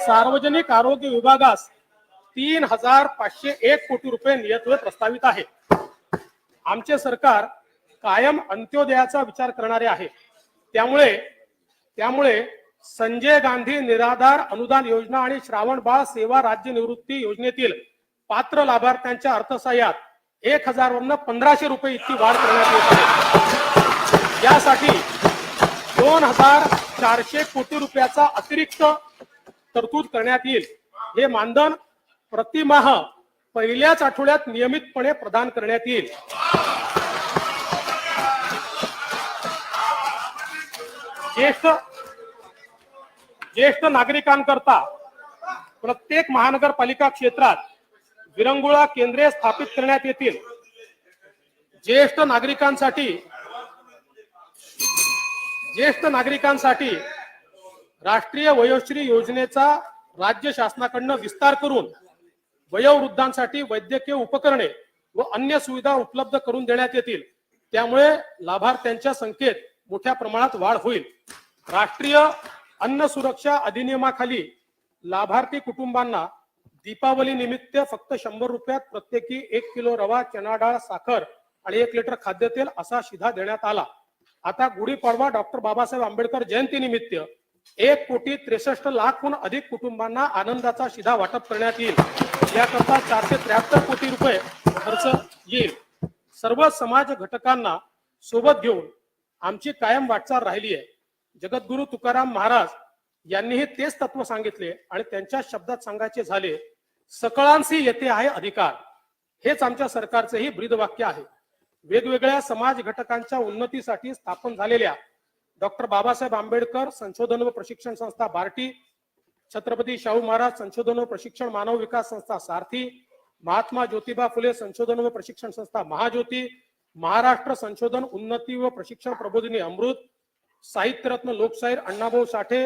सार्वजनिक आरोग्य विभागास 3,501 कोटी रुपये नियतव्यय प्रस्तावित आहे. आमचे सरकार कायम अंत्योदयाचा विचार करणारे आहे. त्यामुळे संजय गांधी निराधार अनुदान योजना आणि श्रावणबाळ सेवा राज्य निवृत्ती योजनेतील पात्र लाभार्थ्यांच्या अर्थसहाय्यात 1,000 वरनं 1,500 रुपये इतकी वाढ करण्यात येत आहे. यासाठी 2,400 कोटी रुपयाचा अतिरिक्त तरतूद करण्यात येईल. हे मानधन प्रतिमाह पहिल्याच आठवड्यात नियमितपणे प्रदान करण्यात येईल. ज्येष्ठ नागरिकांकरता प्रत्येक महानगरपालिका क्षेत्रात विरंगुळा केंद्रे स्थापित करण्यात येतील. ज्येष्ठ नागरिकांसाठी राष्ट्रीय वयोश्री योजनेचा राज्य शासनाकडून विस्तार करून वयोवृद्धांसाठी वैद्यकीय उपकरणे व अन्य सुविधा उपलब्ध करून देण्यात येतील. त्यामुळे लाभार्थ्यांच्या संख्येत मोठ्या प्रमाणात वाढ होईल. राष्ट्रीय अन्न सुरक्षा अधिनियमाखाली लाभार्थी कुटुंबांना दीपावली निमित्त फक्त 100 रुपयात प्रत्येकी 1 किलो रवा, चना डाळ, साखर आणि 1 लिटर खाद्यतेल असा शिधा देण्यात आला. आता गुढीपाडवा डॉक्टर बाबासाहेब आंबेडकर जयंती निमित्त 1,63,00,000 अधिक कुटुंबांना आनंदाचा शिधा वाटप करण्यात येईल. याकरता 473 कोटी रुपये खर्च येईल. सर्व समाज घटकांना सोबत घेऊन आमची कायम वाटचाल राहिली आहे. जगद्गुरु तुकाराम महाराज यांनीही तेच तत्व सांगितले आणि त्यांच्या शब्दात सांगायचे झाले, सकळांसी येथे आहे अधिकार. हेच आमच्या सरकारचेही ब्रीदवाक्य आहे. वेगवेगळ्या समाज घटकांच्या उन्नतीसाठी स्थापन झालेल्या डॉक्टर बाबासाहेब आंबेडकर संशोधन व प्रशिक्षण संस्था बार्टी, छत्रपती शाहू महाराज संशोधन व प्रशिक्षण मानव विकास संस्था सारथी, महात्मा ज्योतिबा फुले संशोधन व प्रशिक्षण संस्था महाज्योती, महाराष्ट्र संशोधन उन्नती व प्रशिक्षण प्रबोधिनी अमृत, साहित्यरत्न लोकशाहीर अण्णाभाऊ साठे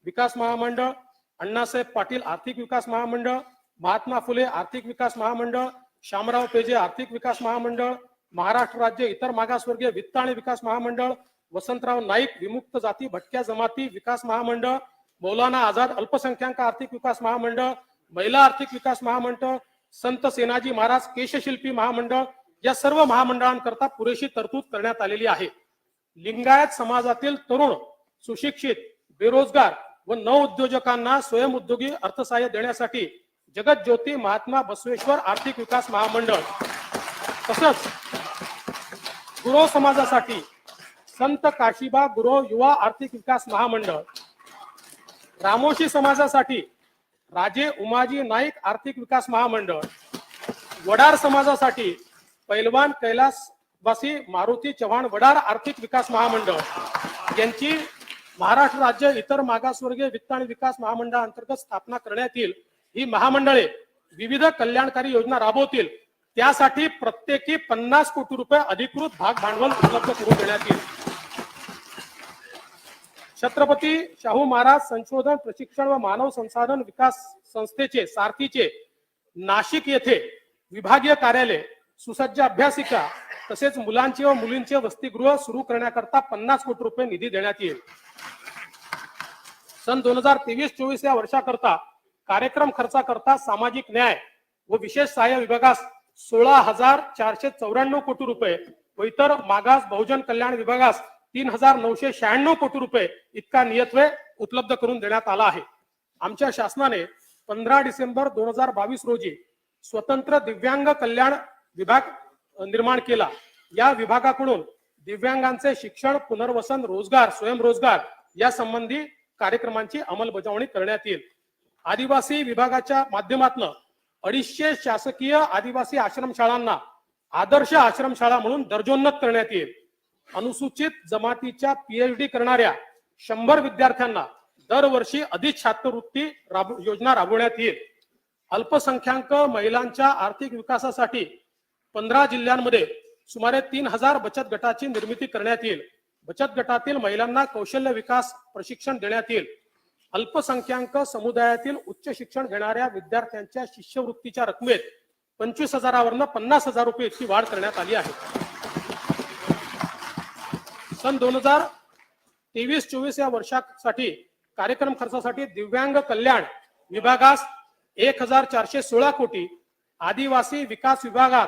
विकास महामंडळ, अण्णासाहेब पाटील आर्थिक विकास महामंडळ, महात्मा फुले आर्थिक विकास महामंडळ, शामराव पेजे आर्थिक विकास महामंडळ, महाराष्ट्र राज्य इतर मागासवर्गीय वित्त आणि विकास महामंडळ, वसंतराव नाईक विमुक्त जाती भटक्या जमाती विकास महामंडळ, मौलाना आझाद अल्पसंख्याक आर्थिक विकास महामंडळ, महिला आर्थिक विकास महामंडळ, संत सेनाजी महाराज केशशिल्पी महामंडळ या सर्व महामंडळांकरता पुरेशी तरतूद करण्यात आलेली आहे. लिंगायत समाजातील तरुण, सुशिक्षित, बेरोजगार व नवउद्योजकांना स्वयंउद्योगी अर्थसहाय्य देण्यासाठी जगत ज्योती महात्मा बसवेश्वर आर्थिक विकास महामंडळ, तसंच गुरव समाजासाठी संत काशीबा गुरव युवा आर्थिक विकास महामंडळ, रामोशी समाजासाठी राजे उमाजी नाईक आर्थिक विकास महामंडळ, वडार समाजासाठी पैलवान कैलासवासी मारुती चव्हाण वडार आर्थिक विकास महामंडळ यांची महाराष्ट्र राज्य इतर मागासवर्गीय वित्त आणि विकास महामंडळांतर्गत स्थापना करण्यात येईल. ही महामंडळे विविध कल्याणकारी योजना राबवतील. त्यासाठी प्रत्येकी 50 कोटी रुपये अधिकृत भाग भांडवल उपलब्ध करून देण्यात येईल. छत्रपती शाहू महाराज संशोधन प्रशिक्षण व मानव संसाधन विकास संस्थेचे सारथीचे नाशिक येथे विभागीय कार्यालय, सुसज्ज अभ्यासिका तसेच मुलांचे व मुलींचे वसतिगृह सुरू करण्याकरता 50 कोटी रुपये निधी देण्यात येईल. सन 2023-24 या वर्षाकरता कार्यक्रम खर्चाकरता सामाजिक न्याय व विशेष सहाय्य विभागास 16,494 कोटी रुपये व इतर मागास बहुजन कल्याण विभागास 3,996 कोटी रुपये इतका नियतव्यय उपलब्ध करून देण्यात आला आहे. आमच्या शासनाने 15 डिसेंबर 2022 रोजी स्वतंत्र दिव्यांग कल्याण विभाग निर्माण केला. या विभागाकडून दिव्यांगांचे शिक्षण, पुनर्वसन, रोजगार, स्वयंरोजगार या संबंधी कार्यक्रमांची अंमलबजावणी करण्यात येईल. आदिवासी विभागाच्या माध्यमातून 250 शासकीय आदिवासी आश्रमशाळांना आदर्श आश्रमशाळा म्हणून दर्जोन्नत करण्यात येईल. अनुसूचित जमातीच्या PhD करणाऱ्या 100 विद्यार्थ्यांना दरवर्षी अधिक छात्रवृत्ती योजना राबवण्यात येईल. अल्पसंख्याक महिलांच्या आर्थिक विकासासाठी 15 जिल्ह्यांमध्ये सुमारे 3000 बचत गटाची निर्मिती करण्यात येईल. बचत गटातील महिलांना कौशल्य विकास प्रशिक्षण देण्यात येईल. अल्पसंख्याक समुदायातील उच्च शिक्षण घेणाऱ्या विद्यार्थ्यांच्या शिष्यवृत्तीच्या रकमेत 25,000 50,000 रुपये इतकी वाढ करण्यात आली आहे. सन 2023-24 या वर्षासाठी कार्यक्रम खर्चासाठी दिव्यांग कल्याण विभागास 1,416 कोटी, आदिवासी विकास विभागात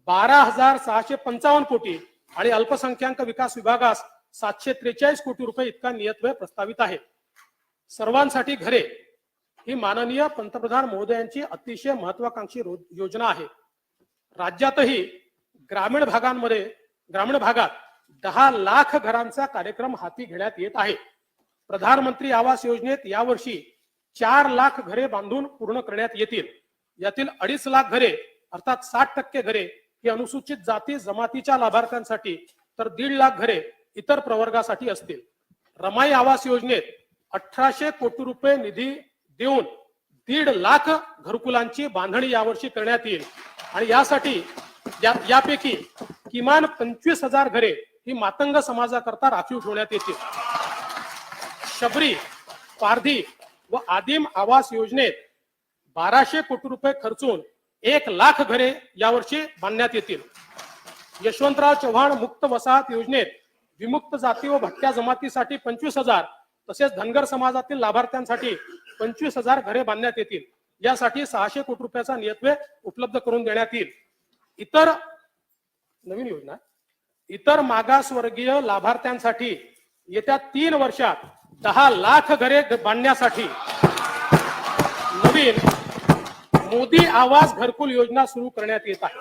12,655 कोटी आणि अल्पसंख्याक विकास विभागास 743 कोटी रुपये इतका नियतव्यय प्रस्तावित आहे. सर्वांसाठी घरे ही माननीय पंतप्रधान महोदयांची अतिशय महत्वाकांक्षी योजना आहे. राज्यातही ग्रामीण भागात 10 लाख घरांचा कार्यक्रम हाती घेण्यात येत आहे. प्रधानमंत्री आवास योजनेत यावर्षी 4 लाख घरे बांधून पूर्ण करण्यात येतील. यातील 2.5 लाख घरे अर्थात 60% घरे ही अनुसूचित जाती जमातीच्या लाभार्थ्यांसाठी तर 1.5 लाख घरे इतर प्रवर्गासाठी असतील. रमाई आवास योजनेत 1800 कोटी रुपये निधी देऊन 1.5 लाख घरकुलांची बांधणी यावर्षी करण्यात येईल आणि यासाठी यापैकी किमान 25,000 घरे ही मातंग समाजाकरता राखीव ठेवण्यात येतील. शबरी, पारधी व आदिम आवास योजनेत 1200 कोटी रुपये खर्चून 1 लाख घरे यावर्षी बांधण्यात येतील. यशवंतराव चव्हाण मुक्त वसाहत योजनेत विमुक्त जाती व भटक्या जमातीसाठी 25,000 तसेच धनगर समाजातील लाभार्थ्यांसाठी 25,000 घरे बांधण्यात येतील. यासाठी 600 कोटी रुपयाचा नियतव्यय उपलब्ध करून देण्यात येईल. इतर नवीन योजना इतर मागासवर्गीय लाभार्थ्यांसाठी येत्या 3 वर्षात 10 लाख घरे बांधण्यासाठी नवीन मोदी आवास घरकुल योजना सुरू करण्यात येत आहे.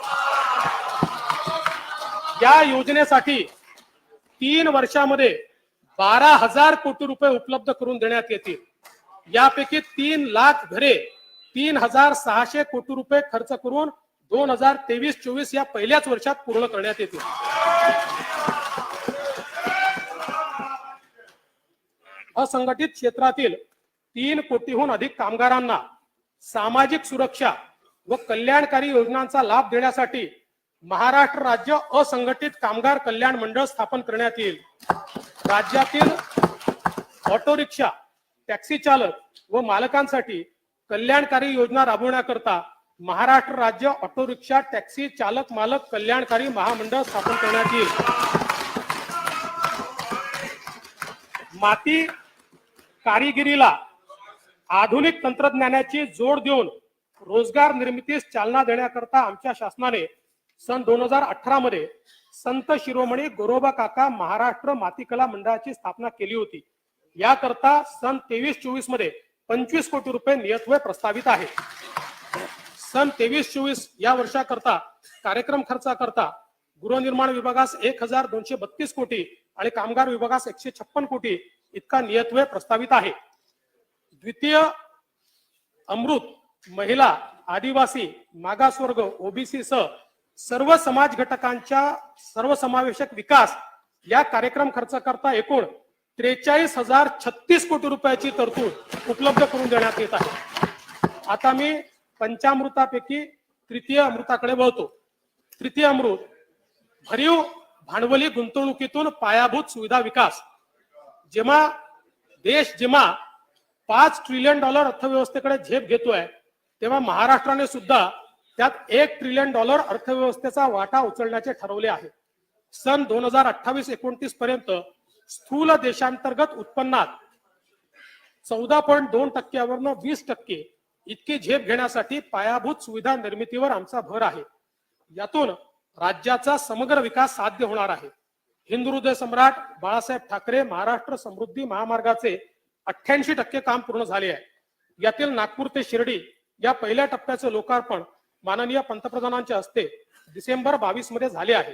या योजनेसाठी 3 वर्षामध्ये 12,000 कोटी रुपये उपलब्ध करून देण्यात येतील. यापैकी 3 लाख घरे 3,600 कोटी रुपये खर्च करून 2023-24 या पहिल्याच वर्षात पूर्ण करण्यात येतील. असंघटित क्षेत्रातील 3 कोटीहून अधिक कामगारांना सामाजिक सुरक्षा व कल्याणकारी योजनांचा लाभ देण्यासाठी महाराष्ट्र राज्य असंघटित कामगार कल्याण मंडळ स्थापन करण्यात येईल। राज्यातील ऑटो रिक्षा, टॅक्सी चालक व मालकांसाठी कल्याणकारी योजना राबवण्याकरता महाराष्ट्र राज्य ऑटो रिक्षा टॅक्सी चालक मालक कल्याणकारी महामंडळ स्थापन करण्यात येईल। माती कारिगिरीला आधुनिक तंत्रज्ञानाची जोड देऊन रोजगार निर्मितीस चालना देण्याकरता आमच्या शासनाने सन 2018 मध्ये संत शिरोमणी गोरोबा काका महाराष्ट्र मातीकला मंडळाची स्थापना केली होती। याकरता सन 23-24 मध्ये 25 कोटी रुपये नियतव्यय प्रस्तावित आहे। सन 23-24 या वर्षाकरता कार्यक्रम खर्चाकरता गृहनिर्माण विभागास 1232 कोटी आणि कामगार विभागास 156 कोटी इतका नियतव्यय प्रस्तावित आहे। द्वितीय अमृत महिला, आदिवासी, मागासवर्ग, ओबीसी सह सर्व समाज घटकांच्या सर्वसमावेशक विकास या कार्यक्रम खर्चाकरता एकूण 43,036 कोटी रुपयाची तरतूद उपलब्ध करून देण्यात येत आहे। आता मी पंचामृतापैकी तृतीय अमृताकडे वळतो। तृतीय अमृत भरीव भांडवली गुंतवणुकीतून पायाभूत सुविधा विकास। जेव्हा देश 5 ट्रिलियन डॉलर अर्थव्यवस्थेकडे झेप घेतोय तेव्हा महाराष्ट्राने सुद्धा त्यात 1 ट्रिलियन डॉलर अर्थव्यवस्थेचा वाटा उचलण्याचे ठरवले आहे। सन 2028-29 पर्यंत स्थूल देशांतर्गत उत्पन्नात 14.2% 20% इतकी झेप घेण्यासाठी पायाभूत सुविधा निर्मितीवर आमचा भर आहे। यातून राज्याचा समग्र विकास साध्य होणार आहे। हिंदू हृदय सम्राट बाळासाहेब ठाकरे महाराष्ट्र समृद्धी महामार्गाचे 88% काम पूर्ण झाले आहे। यातील नागपूर ते शिर्डी या पहिल्या टप्प्याचे लोकार्पण माननीय पंतप्रधानांच्या हस्ते डिसेंबर 22 मध्ये झाले आहे।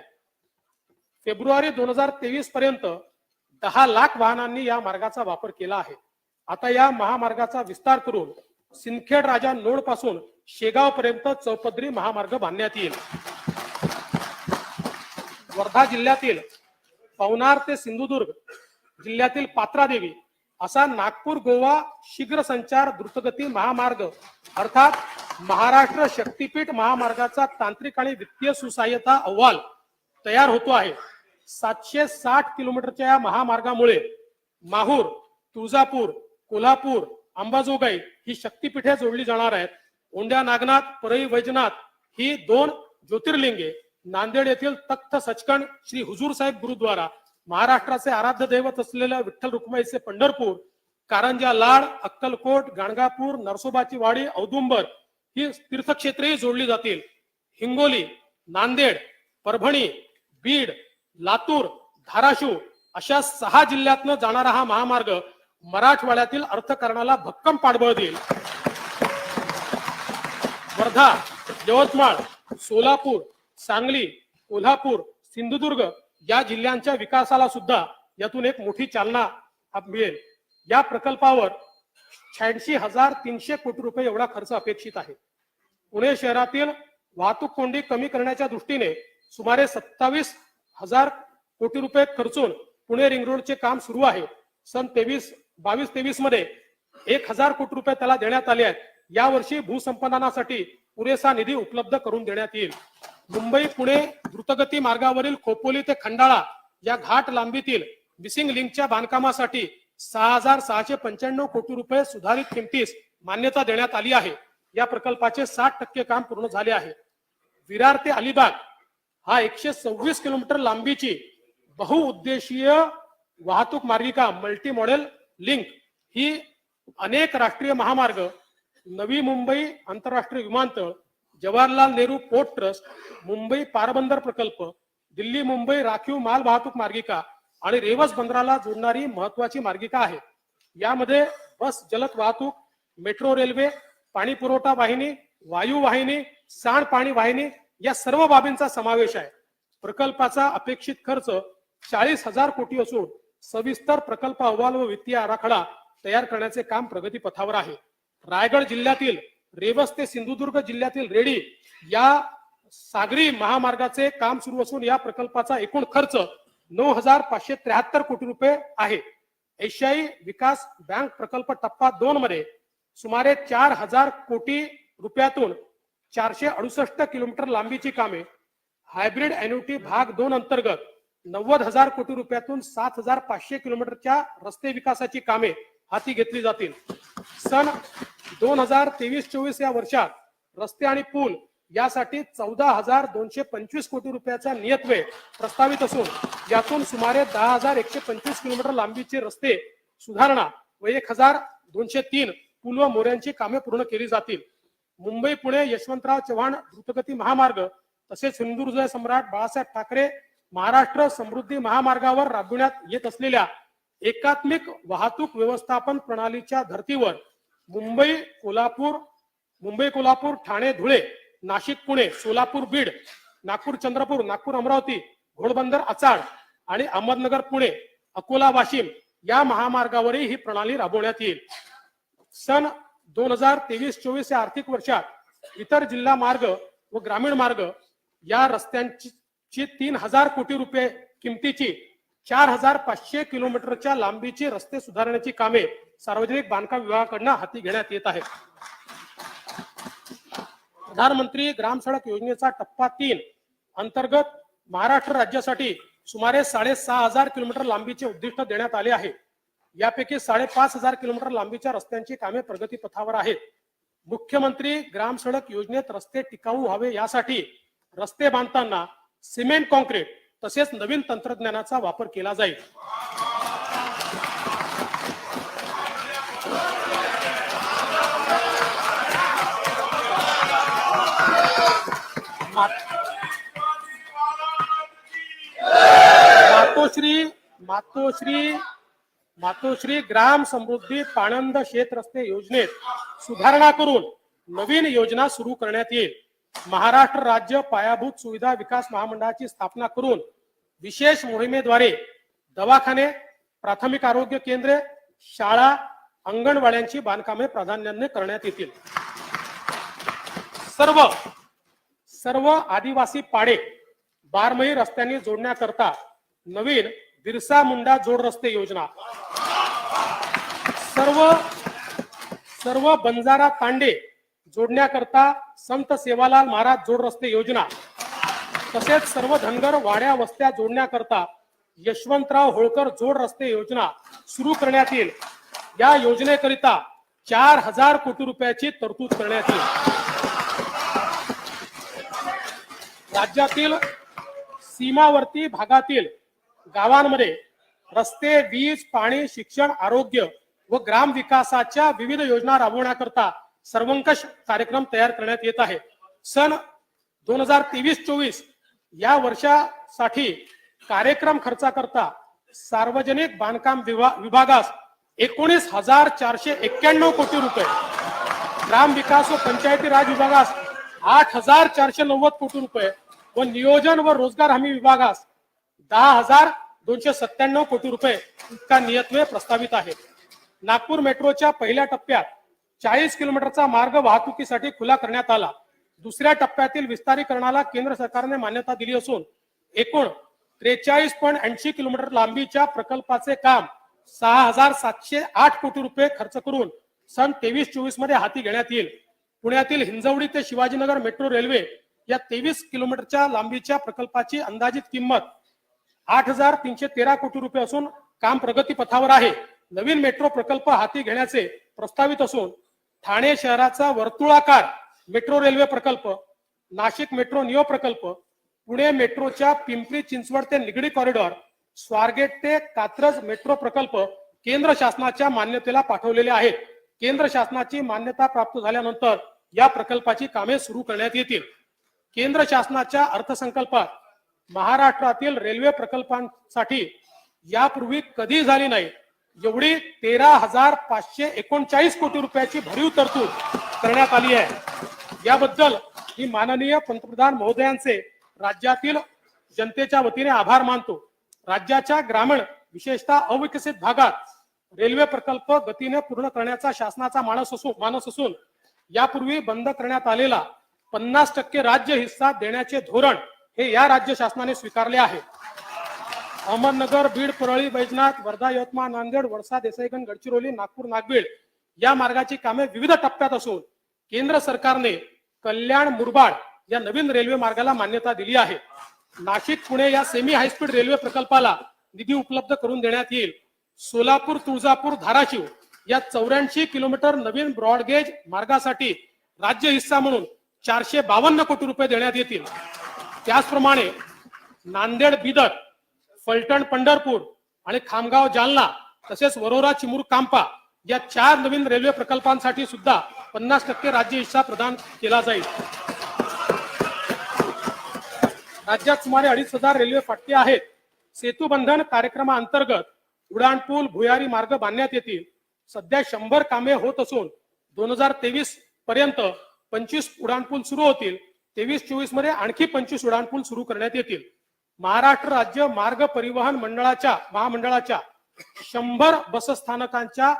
फेब्रुवारी 2023 पर्यंत 10 लाख वाहनांनी या मार्गाचा वापर केला आहे। आता या महामार्गाचा विस्तार करून सिंदखेड राजा नोड पासून शेगाव पर्यंत चौपदरी महामार्ग बांधण्यात येईल। वर्धा जिल्ह्यातील पवनार ते सिंधुदुर्ग जिल्ह्यातील पात्रादेवी असा नागपूर गोवा शीघ्र संचार द्रुतगती महामार्ग अर्थात महाराष्ट्र शक्तीपीठ महामार्गाचा तांत्रिक आणि वित्तीय सुसहाय्यता अहवाल तयार होतो आहे। 760 किलोमीटरच्या या महामार्गामुळे माहूर, तुळजापूर, कोल्हापूर, अंबाजोगाई ही शक्तीपीठे जोडली जाणार आहेत। ओंड्या नागनाथ, परळी वैजनाथ ही 2 ज्योतिर्लिंगे, नांदेड येथील तख्त सचखंड श्री हुजूर साहेब गुरुद्वारा, महाराष्ट्राचे आराध्य दैवत असलेल्या विठ्ठल रुक्माईचे पंढरपूर, कारंजा लाड, अक्कलकोट, गाणगापूर, नरसोबाची वाडी, औदुंबर ही तीर्थक्षेत्रेही जोडली जातील। हिंगोली, नांदेड, परभणी, बीड, लातूर, धाराशिव अशा 6 जिल्ह्यातनं जाणारा हा महामार्ग मराठवाड्यातील अर्थकारणाला भक्कम पाठबळ देईल। वर्धा, यवतमाळ, सोलापूर, सांगली, कोल्हापूर, सिंधुदुर्ग या जिल्ह्यांच्या विकासाला सुद्धा यातून एक मोठी चालना मिळेल। या प्रकल्पावर 86,300 कोटी रुपये एवढा खर्च अपेक्षित आहे। पुणे शहरातील वाहतूक कोंडी कमी करण्याच्या दृष्टीने सुमारे 27,000 कोटी रुपये खर्चून पुणे रिंग रोडचे काम सुरू आहे। सन 22-23 मध्ये 1,000 कोटी रुपये त्याला देण्यात आले आहेत। यावर्षी भूसंपादनासाठी पुरेसा निधी उपलब्ध करून देण्यात येईल। मुंबई पुणे द्रुतगती मार्गावरील खोपोली ते खंडाळा या घाट लांबीतील मिसिंग लिंकच्या बांधकामासाठी 6,695 कोटी रुपये सुधारित किमतीस मान्यता देण्यात आली आहे। या प्रकल्पाचे 60% काम पूर्ण झाले आहे। विरार ते अलिबाग हा 126 किलोमीटर लांबीची बहुउद्देशीय वाहतूक मार्गिका मल्टी मॉडेल लिंक ही अनेक राष्ट्रीय महामार्ग, नवी मुंबई आंतरराष्ट्रीय विमानतळ, जवाहरलाल नेहरू पोर्ट ट्रस्ट, मुंबई पारबंदर प्रकल्प, दिल्ली मुंबई राखीव माल वाहतूक मार्गिका आणि रेवस बंदराला जोडणारी महत्वाची मार्गिका आहे। यामध्ये बस जलद वाहतूक, मेट्रो रेल्वे, पाणी पुरवठा वाहिनी, वायू वाहिनी, सांडपाणी वाहिनी या सर्व बाबींचा समावेश आहे। प्रकल्पाचा अपेक्षित खर्च 40,000 कोटी असून सविस्तर प्रकल्प अहवाल व वित्तीय आराखडा तयार करण्याचे काम प्रगतीपथावर आहे। रायगड जिल्ह्यातील रेवस ते सिंधुदुर्ग जिल्ह्यातील रेडी या सागरी महामार्गाचे काम सुरू असून या प्रकल्पाचा एकूण खर्च 9,573 कोटी रुपये आहे। एशियाई विकास बँक प्रकल्प टप्पा 2 मध्ये सुमारे 4000 कोटी रुपयातून 468 किलोमीटर लांबीची कामे, हायब्रिड एन्युटी भाग 2 अंतर्गत 90,000 कोटी रुपयातून 7,500 किलोमीटरच्या रस्ते विकासाची कामे हाती घेतली जातील. सन 2023-24 या वर्षात रस्ते आणि पूल यासाठी 14,225 कोटी रुपयाचा नियतव्यय प्रस्तावित असून यातून सुमारे 10,125 किलोमीटर लांबीचे रस्ते सुधारणा व 1,203 पूल व मोऱ्यांची कामे पूर्ण केली जातील. मुंबई पुणे यशवंतराव चव्हाण द्रुतगती महामार्ग तसेच हिंदुहृदय सम्राट बाळासाहेब ठाकरे महाराष्ट्र समृद्धी महामार्गावर राबविण्यात येत असलेल्या एकात्मिक वाहतूक व्यवस्थापन प्रणालीच्या धर्तीवर मुंबई कोल्हापूर ठाणे धुळे नाशिक पुणे सोलापूर बीड नागपूर चंद्रपूर नागपूर अमरावती घोडबंदर आचाड आणि अहमदनगर पुणे अकोला वाशिम या महामार्गावरही ही प्रणाली राबवण्यात येईल. सन 2023-24 या आर्थिक वर्षात इतर जिल्हा मार्ग व ग्रामीण मार्ग या रस्त्यांची 3,000 कोटी रुपये किमतीची 4,500 किलोमीटरच्या लांबीची रस्ते सुधारण्याची कामे सार्वजनिक बांधकाम विभागाकडून हाती घेण्यात येत आहेत. प्रधानमंत्री ग्राम सडक योजनेचा टप्पा 3 अंतर्गत महाराष्ट्र राज्यासाठी सुमारे 6,500 किलोमीटर लांबीचे उद्दिष्ट देण्यात आले आहे. यापैकी 5,500 किलोमीटर लांबीच्या रस्त्यांची कामे प्रगतीपथावर आहेत. मुख्यमंत्री ग्राम सडक योजनेत रस्ते टिकाऊ व्हावे यासाठी रस्ते बांधताना सिमेंट कॉन्क्रीट तसेच नवीन तंत्रज्ञानाचा वापर केला जाईल. मातोश्री ग्राम समृद्धी पाणंद शेत रस्ते योजनेत सुधारणा करून नवीन योजना सुरू करण्यात येईल. महाराष्ट्र राज्य पायाभूत सुविधा विकास महामंडळाची स्थापना करून विशेष मोहिमेद्वारे दवाखाने, प्राथमिक आरोग्य केंद्रे, शाळा, अंगणवाड्यांची बांधकामे प्राधान्याने करण्यात येतील. सर्व आदिवासी पाडे बारमही रस्त्यांनी जोडण्याकरता नवीन बिरसा मुंडा जोड रस्ते योजना, सर्व बंजारा तांडे जोडण्याकरता संत सेवालाल महाराज जोड रस्ते योजना तसेच सर्व धनगर वाड्या वस्त्या जोडण्याकरता यशवंतराव होळकर जोड रस्ते योजना सुरू करण्यात येईल. या योजनेकरिता 4,000 कोटी रुपयाची तरतूद करण्यात येईल. राज्यातील सीमावर्ती भागातील गावांमध्ये रस्ते, वीज, पाणी, शिक्षण, आरोग्य व ग्राम विकासाच्या विविध योजना राबवण्याकरता सर्वंकष कार्यक्रम तयार करण्यात येत आहे. सन 2023-24 या वर्षासाठी कार्यक्रम खर्चाकरता सार्वजनिक बांधकाम विभागास 19,491 कोटी रुपये, ग्राम विकास व पंचायती राज विभागास 8,490 कोटी रुपये व नियोजन व रोजगार हमी विभागास 10,297 कोटी रुपये इतका नियतव्यय प्रस्तावित आहे. नागपूर मेट्रोच्या पहिल्या टप्प्यात 40 किलोमीटरचा मार्ग वाहतुकीसाठी खुला करण्यात आला. दुसऱ्या टप्प्यातील विस्तारीकरणाला केंद्र सरकारने मान्यता दिली असून एकूण 43.80 किलोमीटर लांबीच्या प्रकल्पाचे काम 6,708 कोटी रुपये खर्च करून सन 23-24 मध्ये हाती घेण्यात येईल. पुण्यातील हिंजवडी ते शिवाजीनगर मेट्रो रेल्वे या 23 किलोमीटरच्या लांबीच्या प्रकल्पाची अंदाजित किंमत 8,313 कोटी रुपये असून काम प्रगतीपथावर आहे. नवीन मेट्रो प्रकल्प हाती घेण्याचे प्रस्तावित असून ठाणे शहराचा वर्तुळाकार मेट्रो रेल्वे प्रकल्प, नाशिक मेट्रो नियो प्रकल्प, पुणे मेट्रोच्या पिंपरी चिंचवड ते निगडी कॉरिडॉर, स्वारगेट ते कात्रज मेट्रो प्रकल्प केंद्र शासनाच्या मान्यतेला पाठवलेले आहेत. केंद्र शासनाची मान्यता प्राप्त झाल्यानंतर या प्रकल्पाची कामे सुरू करण्यात येतील. केंद्र शासनाच्या अर्थसंकल्पात महाराष्ट्रातील रेल्वे प्रकल्पांसाठी यापूर्वी कधी झाली नाही एवढी 13,539 कोटी रुपयाची भरीव तरतूद करण्यात आली आहे. याबद्दल मी माननीय पंतप्रधान महोदयांचे राज्यातील जनतेच्या वतीने आभार मानतो. राज्याच्या ग्रामीण विशेषतः अविकसित भागात रेल्वे प्रकल्प गतीने पूर्ण करण्याचा शासनाचा मानस असून यापूर्वी बंद करण्यात आलेला 50% राज्य हिस्सा देण्याचे धोरण हे या राज्य शासनाने स्वीकारले आहे. अहमदनगर, बीड, परळी, बैजनाथ, वर्धा, यवतमाळ, नांदेड, वडसा, देसाईगंज, गडचिरोली, नागपूर, नागबीड या मार्गाची कामे विविध टप्प्यात असून केंद्र सरकारने कल्याण मुरबाड या नवीन रेल्वे मार्गाला मान्यता दिली आहे. नाशिक पुणे या सेमी हायस्पीड रेल्वे प्रकल्पाला निधी उपलब्ध करून देण्यात येईल. सोलापूर, तुळजापूर, धाराशिव या 84 किलोमीटर नवीन ब्रॉडगेज मार्गासाठी राज्य हिस्सा म्हणून 452 कोटी रुपये देण्यात येतील. त्याचप्रमाणे नांदेड, बिदर, फलटण, पंढरपूर आणि खामगाव, जालना तसेच वरोरा, चिमूर, कांपा या 4 नवीन रेल्वे प्रकल्पांसाठी सुद्धा 50% राज्य हिस्सा प्रदान केला जाईल. राज्यात सुमारे 2500 रेल्वे फाटके आहेत. सेतुबंधन कार्यक्रमाअंतर्गत उड्डाणपूल, भुयारी मार्ग बांधण्यात येतील. सध्या 100 कामे होत असून 2023 पर्यंत 25 उड्डाणपूल सुरू होतील. 23-24 मध्ये आणखी 25 उड्डाणपूल सुरू करण्यात येतील. महाराष्ट्र राज्य मार्ग परिवहन महामंडळाच्या 100 बसस्थानकांच्या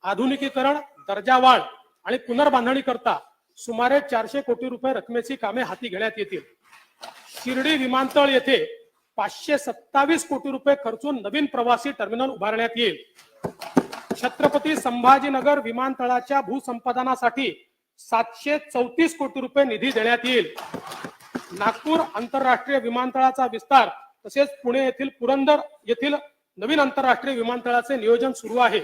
आधुनिकीकरण, दर्जावाढ आणि पुनर्बांधणी करता सुमारे 400 कोटी रुपये रकमेची कामे हाती घेण्यात येतील. शिर्डी विमानतळ येथे 527 कोटी रुपये खर्चून नवीन प्रवासी टर्मिनल उभारण्यात येईल. छत्रपती संभाजीनगर विमानतळाच्या भूसंपादनासाठी 734 कोटी रुपये निधी देण्यात येईल. नागपूर आंतरराष्ट्रीय विमानतळाचा विस्तार तसेच पुणे येथील पुरंदर येथील नवीन आंतरराष्ट्रीय विमानतळाचे नियोजन सुरू आहे.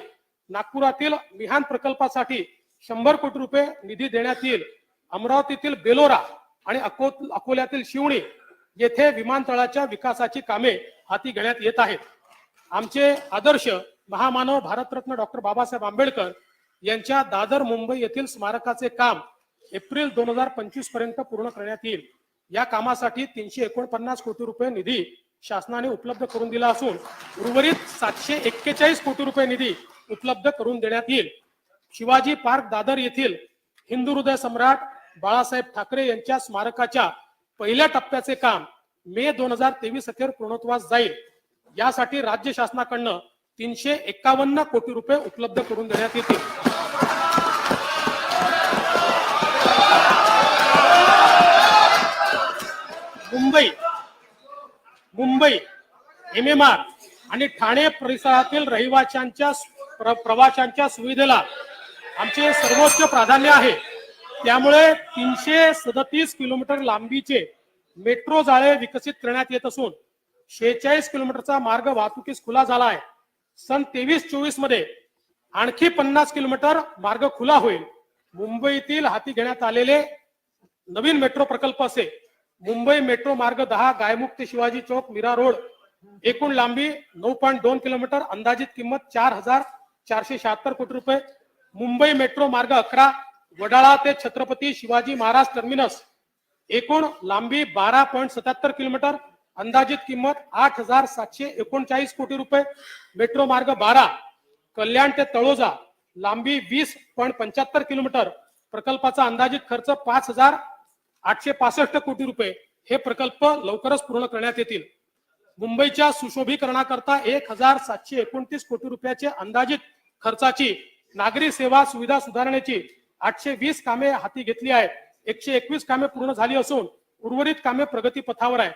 नागपुरातील मिहान प्रकल्पासाठी 100 कोटी रुपये निधी देण्यात येईल. अमरावतीतील बेलोरा आणि अकोल्यातील शिवणी येथे विमानतळाच्या विकासाची कामे हाती घेण्यात येत आहेत. आमचे आदर्श महामानव भारतरत्न डॉक्टर बाबासाहेब आंबेडकर यांच्या दादर, मुंबई येथील स्मारकाचे काम एप्रिल 2025 पर्यंत पूर्ण करण्यात येईल. या कामासाठी 349 कोटी रुपये निधी शासनाने उपलब्ध करून दिला असून उर्वरित 741 कोटी रुपये निधी उपलब्ध करून देण्यात येईल. शिवाजी पार्क दादर येथील हिंदू हृदय सम्राट बाळासाहेब ठाकरे यांच्या स्मारकाच्या पहिल्या टप्प्याचे काम मे 2023 अखेर पूर्णत्वास जाईल. यासाठी राज्य शासनाकडून 351 कोटी रुपये उपलब्ध करून देण्यात येतील. मुंबई MMR आणि ठाणे परिसरातील रहिवाशांच्या प्रवाशांच्या सुविधेला आमचे सर्वोच्च प्राधान्य आहे. त्यामुळे 337 किलोमीटर लांबीचे मेट्रो जाळे विकसित करण्यात येत असून 46 किलोमीटरचा मार्ग वाहतुकीस खुला झाला आहे. सन 23-24 मध्ये आणखी 50 किलोमीटर मार्ग खुला होईल. मुंबईतील हाती घेण्यात आलेले नवीन मेट्रो प्रकल्प असे मुंबई मेट्रो मार्ग 10 गायमुख ते शिवाजी चौक, मीरा रोड, एकूण लांबी 9.2 किलोमीटर, अंदाजित किंमत 4,476 कोटी रुपये. मुंबई मेट्रो मार्ग 11 वडाळा ते छत्रपती शिवाजी महाराज टर्मिनस, एकूण लांबी 12.77 किलोमीटर, अंदाजित किंमत 8,739 कोटी रुपये. मेट्रो मार्ग 12 कल्याण ते तळोजा, लांबी 20.75 किलोमीटर, प्रकल्पाचा अंदाजित खर्च 5,865 कोटी रुपये. हे प्रकल्प लवकरच पूर्ण करण्यात येतील. मुंबईच्या सुशोभीकरणाकरता 1,729 कोटी रुपयाचे अंदाजित खर्चाची नागरी सेवा सुविधा सुधारण्याची 820 कामे हाती घेतली आहेत. 121 कामे पूर्ण झाली असून उर्वरित कामे प्रगती पथावर आहे.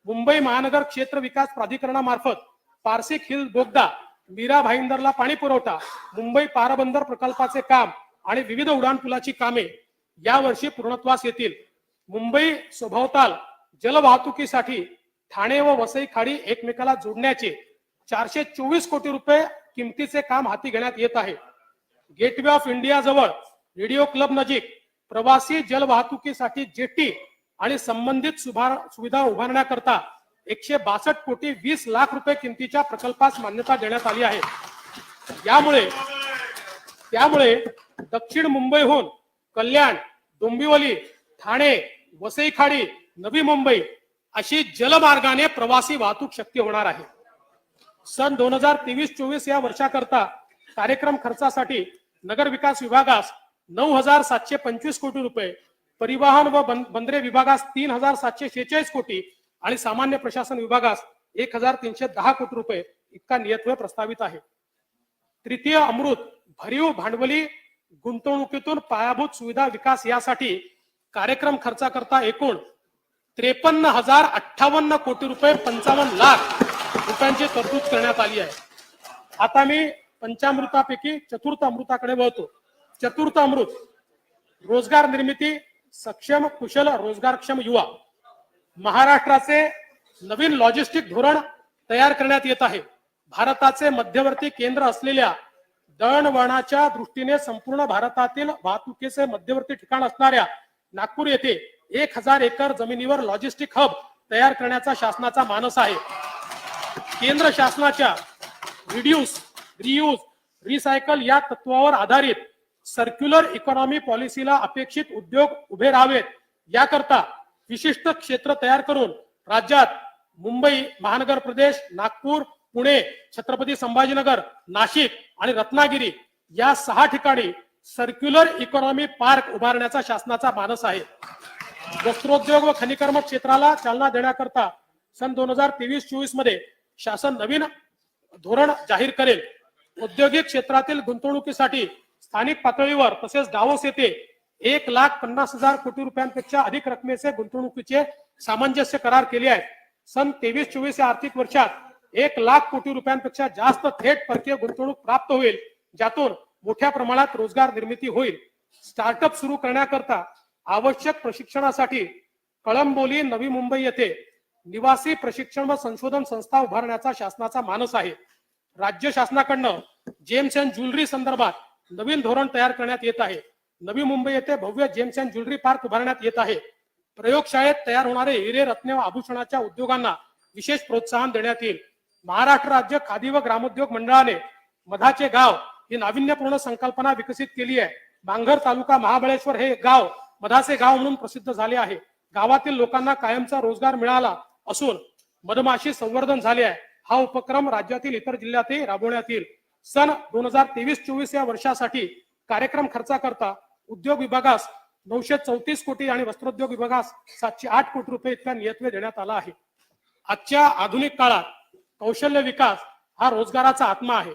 मुंबई महानगर क्षेत्र विकास प्राधिकरणामार्फत पारसिक हिल बोगदा, मीरा भाईंदरला पाणी पुरवठा, मुंबई पारबंदर प्रकल्पाचे काम आणि विविध उड्डाणपुलाची कामे यावर्षी पूर्णत्वास येतील. मुंबई सभोवताल जलवाहतुकीसाठी ठाणे व वसई खाडी एकमेकाला जोडण्याचे 424 कोटी रुपये किमतीचे काम हाती घेण्यात येत आहे. गेटवे ऑफ इंडिया जवळ रेडिओ क्लब नजीक प्रवासी जलवाहतुकीसाठी जेटी आणि संबंधित सुविधा उभारण्याकरता 162 कोटी 20 लाख रुपये किमतीच्या प्रकल्पास मान्यता देण्यात आली आहे. त्यामुळे दक्षिण मुंबईहून कल्याण, डोंबिवली, ठाणे, वसई खाडी, नवी मुंबई अशी जलमार्गाने प्रवासी वाहतूक शक्य होणार आहे. सन 2023-24 या वर्षाकरता कार्यक्रम खर्चासाठी नगर विकास विभागास 9,725 कोटी रुपये, परिवहन व बंदरे विभागास 3,746 कोटी आणि सामान्य प्रशासन विभागास 1,310 कोटी रुपये इतका नियतव्यय प्रस्तावित आहे. तृतीय अमृत भरीव भांडवली गुंतवणुकीतून पायाभूत सुविधा विकास यासाठी कार्यक्रम खर्चाकरता एकूण 53,058 कोटी रुपये 55 लाख रुपयांची तरतूद करण्यात आली आहे. आता मी पंचामृतापैकी चतुर्थ अमृताकडे वळतो. चतुर्थ अमृत, रोजगार निर्मिती, सक्षम कुशल रोजगारक्षम युवा. महाराष्ट्राचे नवीन लॉजिस्टिक धोरण तयार करण्यात येत आहे. भारताचे मध्यवर्ती केंद्र असलेल्या दळणवळणाच्या दृष्टीने संपूर्ण भारतातील वाहतुकीचे मध्यवर्ती ठिकाण असणाऱ्या नागपूर येथे 1000 एकर जमिनीवर लॉजिस्टिक हब तयार करण्याचा शासनाचा मानस आहे. केंद्र शासनाच्या रिड्यूस, रियूज, रिसायकल या तत्वावर आधारित सर्क्युलर इकॉनॉमी पॉलिसीला अपेक्षित उद्योग उभे राहावेत याकरता विशिष्ट क्षेत्र तयार करून राज्यात मुंबई महानगर प्रदेश, नागपूर, पुणे, छत्रपती संभाजीनगर, नाशिक आणि रत्नागिरी या 6 ठिकाणी सर्क्युलर इकॉनॉमी पार्क उभारण्याचा शासनाचा मानस आहे. वस्त्रोद्योग व खनिकर्म क्षेत्राला चालना देण्याकरता सन 2023-24 मध्ये शासन नवीन धोरण जाहीर करेल. औद्योगिक क्षेत्रातील गुंतवणुकीसाठी स्थानिक पातळीवर तसेच डावोस येथे 1,50,000 कोटी रुपयांपेक्षा अधिक रकमेचे गुंतवणुकीचे सामंजस्य करार केले आहेत. सन 23-24 या आर्थिक वर्षात 1,00,000 कोटी रुपयांपेक्षा जास्त थेट परकीय गुंतवणूक प्राप्त होईल, ज्यातून मोठ्या प्रमाणात रोजगार निर्मिती होईल. स्टार्टअप सुरू करण्याकरता आवश्यक प्रशिक्षणासाठी कळंबोली, नवी मुंबई येथे निवासी प्रशिक्षण व संशोधन संस्था उभारण्याचा शासनाचा मानस आहे. राज्य शासनाकडून जेम्स अँड ज्वेलरी संदर्भात नवीन धोरण तयार करण्यात येत आहे. नवी मुंबई येथे भव्य जेम्स अँड ज्वेलरी पार्क उभारण्यात येत आहे. प्रयोगशाळेत तयार होणारे हिरे, रत्ने व आभूषणाच्या उद्योगांना विशेष प्रोत्साहन देण्यात येईल. महाराष्ट्र राज्य खादी व ग्रामोद्योग मंडळाने मधाचे गाव ही नाविन्यपूर्ण संकल्पना विकसित केली आहे. बांगर तालुका महाबळेश्वर हे गाव मधाचे गाव म्हणून प्रसिद्ध झाले आहे. गावातील लोकांना कायमचा रोजगार मिळाला असून मधमाशी संवर्धन झाले आहे. हा उपक्रम राज्यातील इतर जिल्ह्यातही राबवण्यात येईल. सन 2023-24 या वर्षासाठी कार्यक्रम खर्चाकरता उद्योग विभागास 934 कोटी आणि वस्त्रोद्योग विभागास 708 कोटी रुपये इतका नियतव्यय देण्यात आला आहे. आजच्या आधुनिक काळात कौशल्य विकास हा रोजगाराचा आत्मा आहे.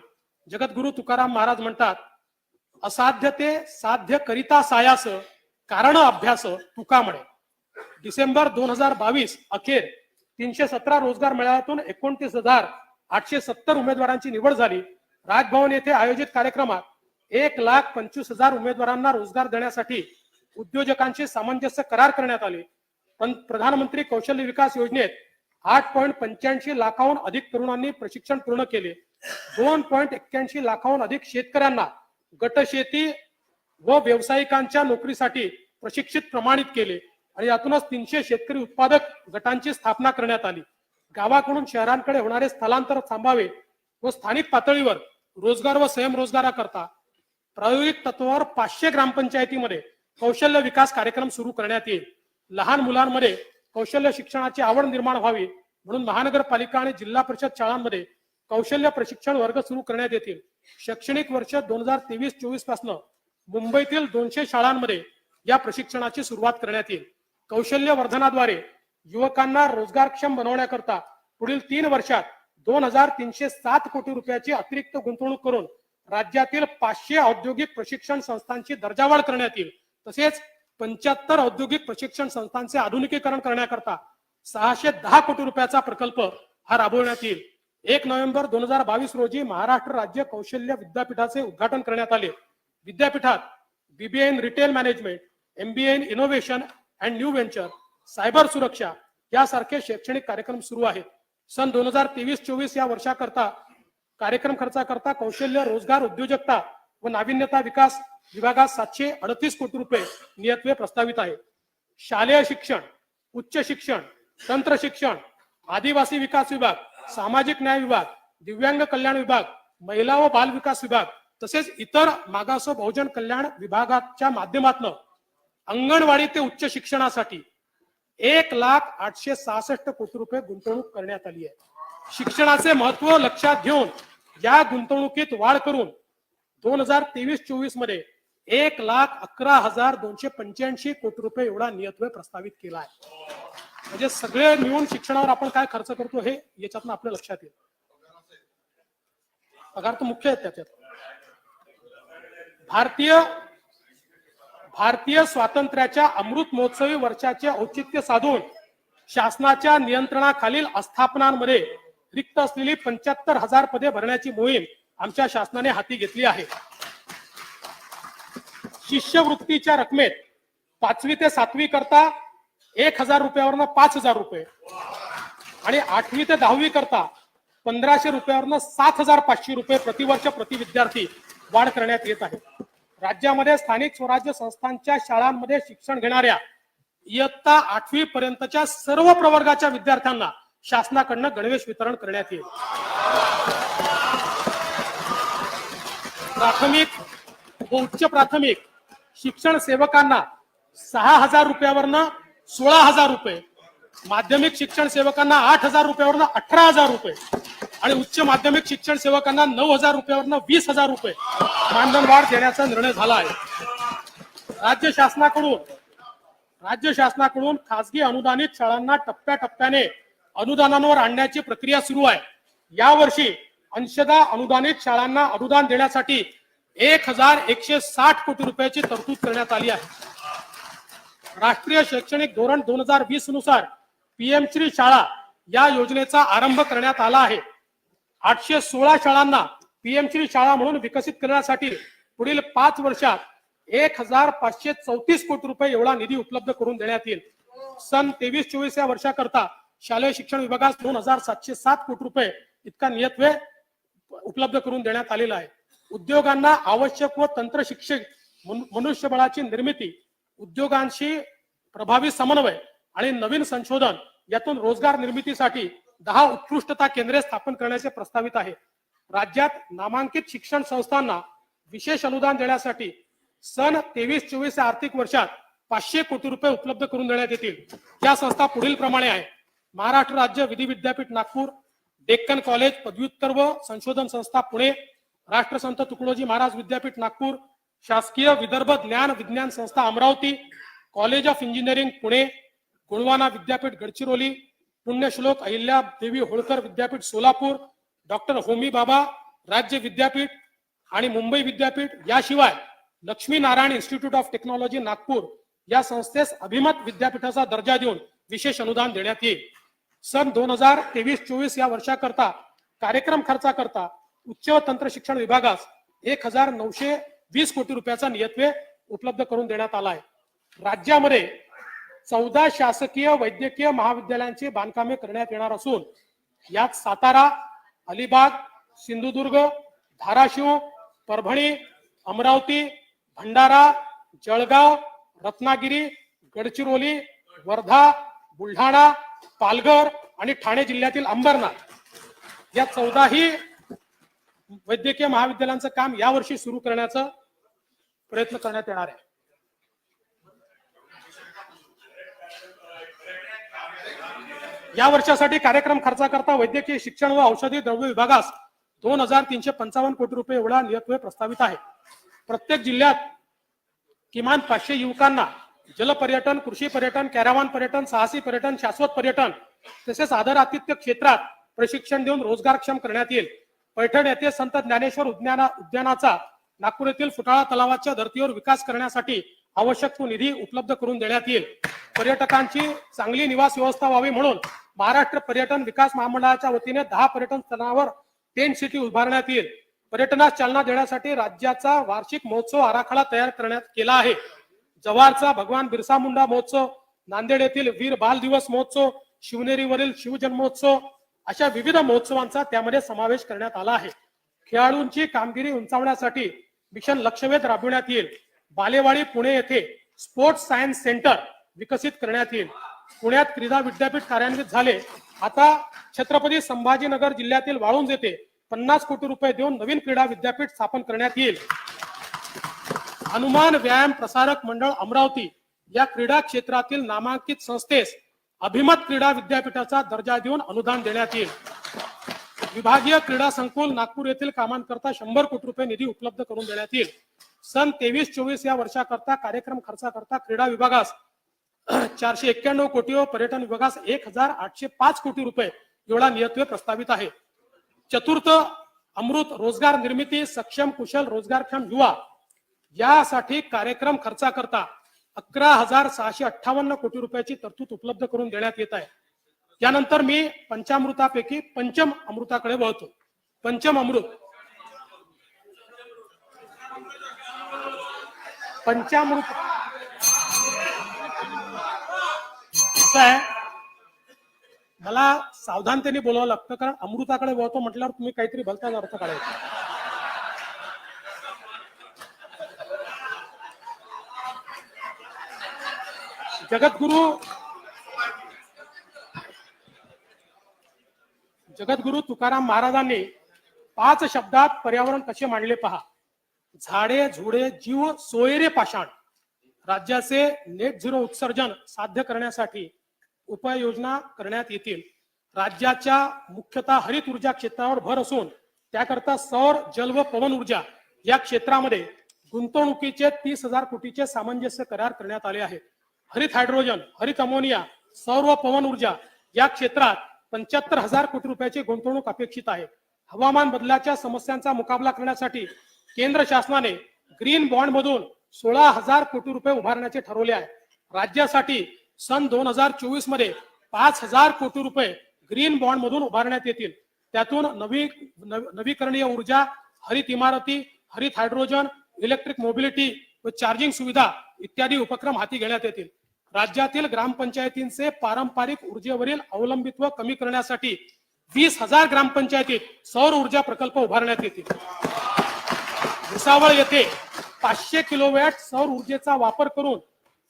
जगद्गुरु तुकाराम महाराज म्हणतात, असाध्य ते साध्य करिता सायास, कारण अभ्यास तुका म्हणे. डिसेंबर 2022 अखेर 317 रोजगार मेळाव्यातून 29,870 उमेदवारांची निवड झाली. राजभवन येथे आयोजित कार्यक्रमात 1,25,000 उमेदवारांना रोजगार देण्यासाठी उद्योजकांशी सामंजस्य करार करण्यात आले. प्रधानमंत्री कौशल्य विकास योजनेत 8.85 लाखाहून अधिक तरुणांनी प्रशिक्षण पूर्ण केले. 2.81 लाखाहून अधिक शेतकऱ्यांना गटशेती व व्यावसायिकांच्या नोकरीसाठी प्रशिक्षित प्रमाणित केले आणि यातूनच 300 शेतकरी उत्पादक गटांची स्थापना करण्यात आली. गावाकडून शहरांकडे होणारे स्थलांतर थांबावे व स्थानिक पातळीवर रोजगार व स्वयंरोजगाराकरता प्रायोगिक तत्वावर 500 ग्रामपंचायतीमध्ये कौशल्य विकास कार्यक्रम सुरू करण्यात येईल. लहान मुलांमध्ये कौशल्य शिक्षणाची आवड निर्माण व्हावी म्हणून महानगरपालिका आणि जिल्हा परिषद शाळांमध्ये कौशल्य प्रशिक्षण वर्ग सुरू करण्यात येतील. शैक्षणिक वर्ष 2023-24 पासून मुंबईतील 200 शाळांमध्ये या प्रशिक्षणाची सुरुवात करण्यात येईल. कौशल्य वर्धनाद्वारे युवकांना रोजगारक्षम बनवण्याकरता पुढील 3 वर्षात 2,307 कोटी रुपयाची अतिरिक्त गुंतवणूक करून राज्यातील 500 औद्योगिक प्रशिक्षण संस्थांची दर्जावाढ करण्यात येईल. तसेच 75 औद्योगिक प्रशिक्षण संस्थांचे आधुनिकीकरण करण्याकरता 610 कोटी रुपयाचा प्रकल्प हा राबवण्यात येईल. 1 नोव्हेंबर 2022 रोजी महाराष्ट्र राज्य कौशल्य विद्यापीठाचे उद्घाटन करण्यात आले. विद्यापीठात BBA in retail management, MBA in innovation and new venture, cyber सुरक्षा यासारखे शैक्षणिक कार्यक्रम सुरू आहेत. सन 2023-24 या वर्षाकरता कार्यक्रम खर्चाकरता कौशल्य, रोजगार, उद्योजकता व नाविन्यता विकास विभागास 738 कोटी रुपये नियतव्यय प्रस्तावित आहे. शालेय शिक्षण, उच्च शिक्षण, तंत्र शिक्षण, आदिवासी विकास विभाग, सामाजिक न्याय विभाग, दिव्यांग कल्याण विभाग, महिला व बाल विकास विभाग तसेच इतर मागास व बहुजन कल्याण विभागाच्या माध्यमातून अंगणवाडी ते उच्च शिक्षणासाठी 1,0866 कोटी रुपये गुंतवणूक करण्यात आली आहे. शिक्षणाचे महत्व लक्षात घेऊन या गुंतवणुकीत वाढ करून 2023-24 मध्ये 1,11,285 कोटी रुपये एवढा नियतव्यय प्रस्तावित केला आहे. म्हणजे सगळे मिळून शिक्षणावर आपण काय खर्च करतो हे याच्यातून आपल्या लक्षात येईल. पगार तर मुख्य आहे त्याच्यात. भारतीय स्वातंत्र्याच्या अमृत महोत्सवी वर्षाचे औचित्य साधून शासनाच्या नियंत्रणाखालील आस्थापनांमध्ये रिक्त असलेली 75,000 पदे भरण्याची मोहीम आमच्या शासनाने हाती घेतली आहे. शिष्यवृत्तीच्या रकमेत 5वी ते 7वी करता 1,000 रुपयावरनं 5,000 रुपये आणि 8वी ते 10वी करता 1,500 रुपयावरनं 7,500 रुपये प्रतिवर्ष प्रति विद्यार्थी वाढ करण्यात येत आहे. राज्यामध्ये स्थानिक स्वराज्य संस्थांच्या शाळांमध्ये शिक्षण घेणाऱ्या इयत्ता 8वी पर्यंतच्या सर्व प्रवर्गाच्या विद्यार्थ्यांना शासनाकडून गणवेश वितरण करण्यात येईल. प्राथमिक व उच्च प्राथमिक शिक्षण सेवकांना 6,000 रुपयावरनं 16,000 रुपये, माध्यमिक शिक्षण सेवकांना 8,000 रुपयावरनं 18,000 रुपये आणि उच्च माध्यमिक शिक्षण सेवकांना 9,000 रुपयावरनं 20,000 रुपये मानधनवाढ देण्याचा निर्णय झाला आहे. राज्य शासनाकडून खासगी अनुदानित शाळांना टप्प्याटप्प्याने अनुदानांवर आणण्याची प्रक्रिया सुरू आहे. यावर्षी अंशतः अनुदानित शाळांना अनुदान देण्यासाठी 1,160 कोटी रुपयाची तरतूद करण्यात आली आहे. राष्ट्रीय शैक्षणिक धोरण 2020 नुसार पीएम श्री शाळा या योजनेचा आरंभ करण्यात आला आहे. 816 शाळांना पीएम श्री शाळा म्हणून विकसित करण्यासाठी पुढील 5 वर्षात 1,534 कोटी रुपये एवढा निधी उपलब्ध करून देण्यात येईल. सन 23-24 या वर्षाकरता शालेय शिक्षण विभागास 2,707 कोटी रुपये इतका नियतव्यय उपलब्ध करून देण्यात आलेला आहे. उद्योगांना आवश्यक व तंत्र शिक्षक मनुष्यबळाची निर्मिती, उद्योगांशी प्रभावी समन्वय आणि नवीन संशोधन यातून रोजगार निर्मितीसाठी 10 उत्कृष्टता केंद्रे स्थापन करण्याचे प्रस्तावित आहे. राज्यात नामांकित शिक्षण संस्थांना विशेष अनुदान देण्यासाठी सन 23-24 आर्थिक वर्षात 500 कोटी रुपये उपलब्ध करून देण्यात येतील. या संस्था पुढील प्रमाणे आहे. महाराष्ट्र राज्य विधी विद्यापीठ नागपूर, डेक्कन कॉलेज पदव्युत्तर व संशोधन संस्था पुणे, राष्ट्रसंत तुकडोजी महाराज विद्यापीठ नागपूर, शासकीय विदर्भ ज्ञान विज्ञान संस्था Amravati, college of engineering Pune, Gondwana विद्यापीठ गडचिरोली, पुण्यश्लोक अहिल्या देवी होळकर विद्यापीठ सोलापूर, डॉक्टर होमी बाबा राज्य विद्यापीठ आणि मुंबई विद्यापीठ, याशिवाय Lakshmi Narayan institute of technology Nagpur या संस्थेस अभिमत विद्यापीठाचा दर्जा देऊन विशेष अनुदान देण्यात येईल. सन 2023-24 या वर्षाकरता कार्यक्रम खर्चाकरता उच्च व तंत्र शिक्षण विभागास 1,920 कोटी रुपयाचा नियतव्यय उपलब्ध करून देण्यात आला आहे. राज्यामध्ये 14 शासकीय वैद्यकीय महाविद्यालयांची बांधकामे करण्यात येणार असून यात सातारा, अलिबाग, सिंधुदुर्ग, धाराशिव, परभणी, अमरावती, भंडारा, जळगाव, रत्नागिरी, गडचिरोली, वर्धा, बुलढाणा, पालघर आणि ठाणे जिल्ह्यातील अंबरनाथ या 14ही वैद्यकीय महाविद्यालयांचं काम यावर्षी सुरू करण्याचा प्रयत्न करण्यात येणार आहे. या वर्षासाठी कार्यक्रम खर्चाकरता वैद्यकीय शिक्षण व औषधी द्रव्य विभागास 2,355 कोटी रुपये एवढा नियतव्यय प्रस्तावित आहे. प्रत्येक जिल्ह्यात किमान 500 युवकांना जलपर्यटन, कृषी पर्यटन, कॅरावान पर्यटन, साहसी पर्यटन, शाश्वत पर्यटन तसेच आदर आतिथ्य क्षेत्रात प्रशिक्षण देऊन रोजगारक्षम करण्यात येईल. पैठण येथे संत ज्ञानेश्वर उद्यानाचा नागपूर येथील फुटाळा तलावाच्या धर्तीवर विकास करण्यासाठी आवश्यक तो निधी उपलब्ध करून देण्यात येईल. पर्यटकांची चांगली निवास व्यवस्था व्हावी म्हणून महाराष्ट्र पर्यटन विकास महामंडळाच्या वतीने 10 पर्यटन स्थळांवर टेंट सिटी उभारण्यात येईल. पर्यटनास चालना देण्यासाठी राज्याचा वार्षिक महोत्सव आराखडा तयार करण्यात केला आहे. जव्हारचा भगवान बिरसा मुंडा महोत्सव, नांदेड येथील वीर बाल दिवस महोत्सव, शिवनेरीवरील शिवजन्मोत्सव अशा विविध महोत्सवांचा त्यामध्ये समावेश करण्यात आला आहे. खेळाडूंची कामगिरी उंचावण्यासाठी मिशन लक्षवेध राबविण्यात येईल. बालेवाडी पुणे येथे स्पोर्ट्स सायन्स सेंटर विकसित करण्यात येईल. पुण्यात क्रीडा विद्यापीठ कार्यान्वित झाले. आता छत्रपती संभाजीनगर जिल्ह्यातील वाळुंज येथे 50 कोटी रुपये देऊन नवीन क्रीडा विद्यापीठ स्थापन करण्यात येईल. हनुमान व्यायाम प्रसारक मंडळ अमरावती या क्रीडा क्षेत्रातील नामांकित संस्थेस अभिमत क्रीडा विद्यापीठाचा दर्जा देऊन अनुदान देण्यात येईल. विभागीय क्रीडा संकुल नागपूर येथील कामांकरता 100 कोटी रुपये निधी उपलब्ध करून देण्यात येईल. सन 23-24 या वर्षाकरता कार्यक्रम खर्चाकरता क्रीडा विभागास 491 कोटी व पर्यटन विभागास 1,805 कोटी रुपये एवढा नियतव्यय प्रस्तावित आहे. चतुर्थ अमृत रोजगार निर्मिती सक्षम कुशल रोजगारक्षम युवा यासाठी कार्यक्रम खर्चाकरता 11,658 कोटी रुपयाची तरतूद उपलब्ध करून देण्यात येत आहे. यानंतर मी पंचामृतापैकी पंचम अमृताकडे वळतो. पंचम अमृत, पंचामृत असं आहे, मला सावधानतेने बोलावं लागतं कारण अमृताकडे वळतो म्हटल्यावर तुम्ही काहीतरी भलताच अर्थ काढायचा. जगद्गुरु तुकाराम महाराजांनी 5 शब्दात पर्यावरण कसे मांडले पहा. झाडे झुडे जीव सोयरे पाषाण. राज्याचे नेट झिरो उत्सर्जन साध्य करण्यासाठी उपाययोजना करण्यात येतील. राज्याच्या मुख्यतः हरित ऊर्जा क्षेत्रावर भर असून त्याकरता सौर जल व पवन ऊर्जा या क्षेत्रामध्ये गुंतवणुकीचे 30,000 कोटीचे सामंजस्य करार करण्यात आले आहेत. हरित हायड्रोजन, हरित अमोनिया, सौर व पवन ऊर्जा या क्षेत्रात 75,000 कोटी रुपयाची गुंतवणूक अपेक्षित आहे. हवामान बदलाच्या समस्यांचा मुकाबला करण्यासाठी केंद्र शासनाने ग्रीन बॉन्ड मधून 16,000 कोटी रुपये उभारण्याचे ठरवले आहे. राज्यासाठी सन 2024 मध्ये 5,000 कोटी रुपये ग्रीन बॉन्ड मधून उभारण्यात येतील. त्यातून नवीकरणीय ऊर्जा, हरित इमारती, हरित हायड्रोजन, इलेक्ट्रिक मोबिलिटी व चार्जिंग सुविधा इत्यादी उपक्रम हाती घेण्यात येतील. राज्यातील ग्रामपंचायतींचे पारंपरिक ऊर्जेवरील अवलंबित्व कमी करण्यासाठी 20,000 ग्रामपंचायतीत सौर ऊर्जा प्रकल्प उभारण्यात येतील. भुसावळ येथे 500 किलोवॅट सौर ऊर्जेचा वापर करून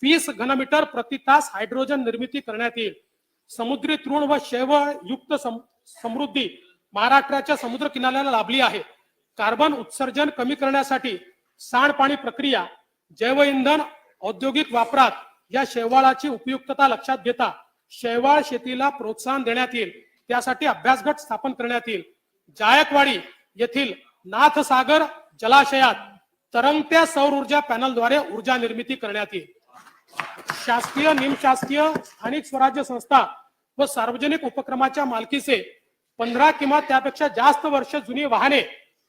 20 घनमीटर प्रति तास हायड्रोजन निर्मिती करण्यात येईल. समुद्री तृण व शैव युक्त समृद्धी महाराष्ट्राच्या समुद्र किनाऱ्याला लाभली आहे. कार्बन उत्सर्जन कमी करण्यासाठी सांडपाणी प्रक्रिया, जैव इंधन औद्योगिक वापरात या शैवाळाची उपयुक्तता लक्षात घेता शैवाळ शेतीला प्रोत्साहन देण्यात येईल. त्यासाठी अभ्यास गट स्थापन करण्यात येईल. जायकवाडी येथील नाथसागर जलाशयात तरंगत्या सौर ऊर्जा पॅनलद्वारे ऊर्जा निर्मिती करण्यात येईल. शासकीय, निमशासकीय, स्थानिक स्वराज्य संस्था व सार्वजनिक उपक्रमाच्या मालकीचे 15 किंवा त्यापेक्षा जास्त वर्ष जुनी वाहने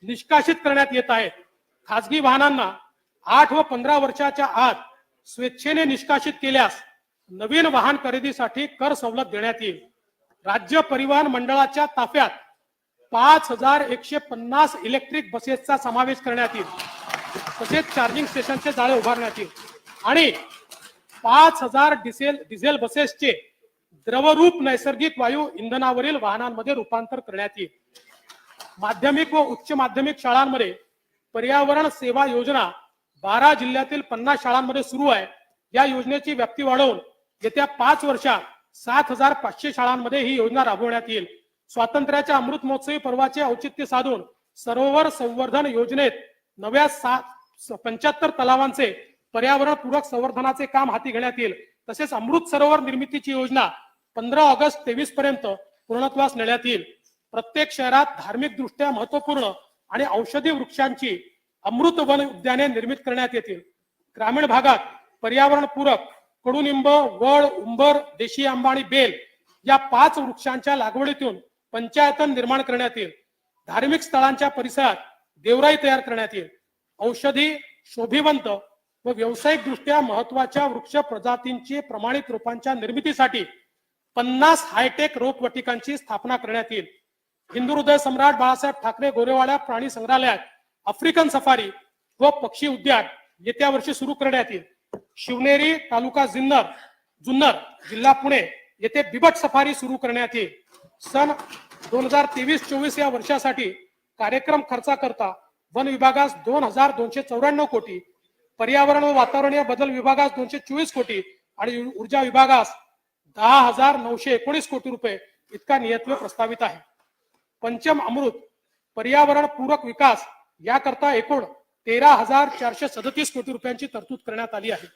निष्कासित करण्यात येत आहेत. खासगी वाहनांना 8 व 15 वर्षाच्या आत स्वेच्छेने निष्कासित केल्यास नवीन वाहन खरेदीसाठी कर सवलत देण्यात येईल. राज्य परिवहन मंडळाच्या ताफ्यात 5,150 इलेक्ट्रिक बसेसचा समावेश करण्यात येईल. तसेच चार्जिंग स्टेशनचे जाळे उभारण्यात येईल आणि 5,000 डिझेल बसेसचे द्रवरूप नैसर्गिक वायू इंधनावरील वाहनांमध्ये रूपांतर करण्यात येईल. माध्यमिक व उच्च माध्यमिक शाळांमध्ये पर्यावरण सेवा योजना 12 जिल्ह्यातील 50 शाळांमध्ये सुरू आहे. या योजनेची व्याप्ती वाढवून येत्या 5 वर्षात 7,500 शाळांमध्ये ही योजना राबवण्यात येईल. स्वातंत्र्याच्या अमृत महोत्सवी पर्वाचे औचित्य साधून सरोवर संवर्धन योजनेत नव्या 75 तलावांचे पर्यावरणपूरक संवर्धनाचे काम हाती घेण्यात येईल. तसेच अमृत सरोवर निर्मितीची योजना 15 ऑगस्ट 23 पर्यंत पूर्णत्वास नेण्यात येईल. प्रत्येक शहरात धार्मिक दृष्ट्या महत्वपूर्ण आणि औषधी वृक्षांची अमृत वन उद्याने निर्मित करण्यात येतील. ग्रामीण भागात पर्यावरणपूरक कडुनिंब, वड, उंबर, देशी आंबा आणि बेल या 5 वृक्षांच्या लागवडीतून पंचायतन निर्माण करण्यात येईल. धार्मिक स्थळांच्या परिसरात देवराई तयार करण्यात येईल. औषधी, शोभिवंत व व्यावसायिक दृष्ट्या महत्वाच्या वृक्ष प्रजातींची प्रमाणित रोपांच्या निर्मितीसाठी 50 हायटेक रोपवाटिकांची स्थापना करण्यात येईल. हिंदू हृदय सम्राट बाळासाहेब ठाकरे गोरेवाडा प्राणी संग्रहालयात आफ्रिकन सफारी व पक्षी उद्यान येत्या वर्षी सुरू करण्यात येईल. शिवनेरी तालुका जुन्नर जिल्हा पुणे येथे बिबट सफारी सुरू करण्यात येईल. सन 2023-24 या वर्षासाठी कार्यक्रम खर्चाकरता वन विभागास 2,294 कोटी, पर्यावरण व वातावरणीय बदल विभागास 224 कोटी आणि ऊर्जा विभागास 10,919 कोटी रुपये इतका नियतव्य प्रस्तावित आहे. पंचम अमृत पर्यावरण पूरक विकास याकरता एकूण 13,437 कोटी रुपयांची तरतूद करण्यात आली आहे.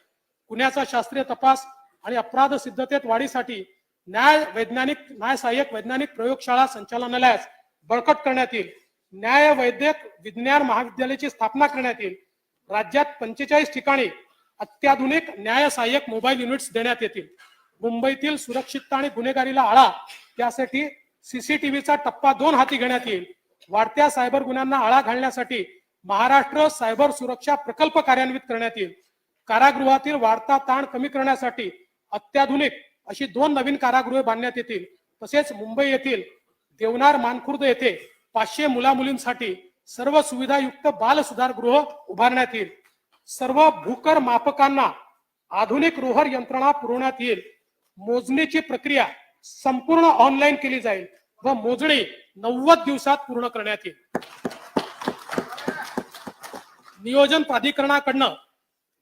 पुण्याचा शास्त्रीय तपास आणि अपराध सिद्धतेत वाढीसाठी न्याय सहाय्यक वैज्ञानिक प्रयोगशाळा संचालनालयास बळकट करण्यात येईल. न्याय वैद्यक विज्ञान महाविद्यालयाची स्थापना करण्यात येईल. राज्यात 45 ठिकाणी अत्याधुनिक न्याय सहाय्यक मोबाईल युनिट्स देण्यात येतील. मुंबईतील सुरक्षितता आणि गुन्हेगारीला आळा त्यासाठी सीसीटीव्हीचा टप्पा 2 हाती घेण्यात येईल. वाढत्या सायबर गुन्ह्यांना आळा घालण्यासाठी महाराष्ट्र सायबर सुरक्षा प्रकल्प कार्यान्वित करण्यात येईल. कारागृहातील वाढता ताण कमी करण्यासाठी अत्याधुनिक अशी 2 नवीन कारागृहे बांधण्यात येतील. तसेच मुंबई येथील देवनार मानखुर्द येथे 500 मुलामुलींसाठी सर्व सुविधायुक्त बाल सुधारगृह उभारण्यात येईल. सर्व भूकर मापकांना आधुनिक रोहर यंत्रणा पुरवण्यात येईल. मोजणीची प्रक्रिया संपूर्ण ऑनलाईन केली जाईल व मोजणी 90 दिवसात पूर्ण करण्यात येईल. नियोजन प्राधिकरणाकडनं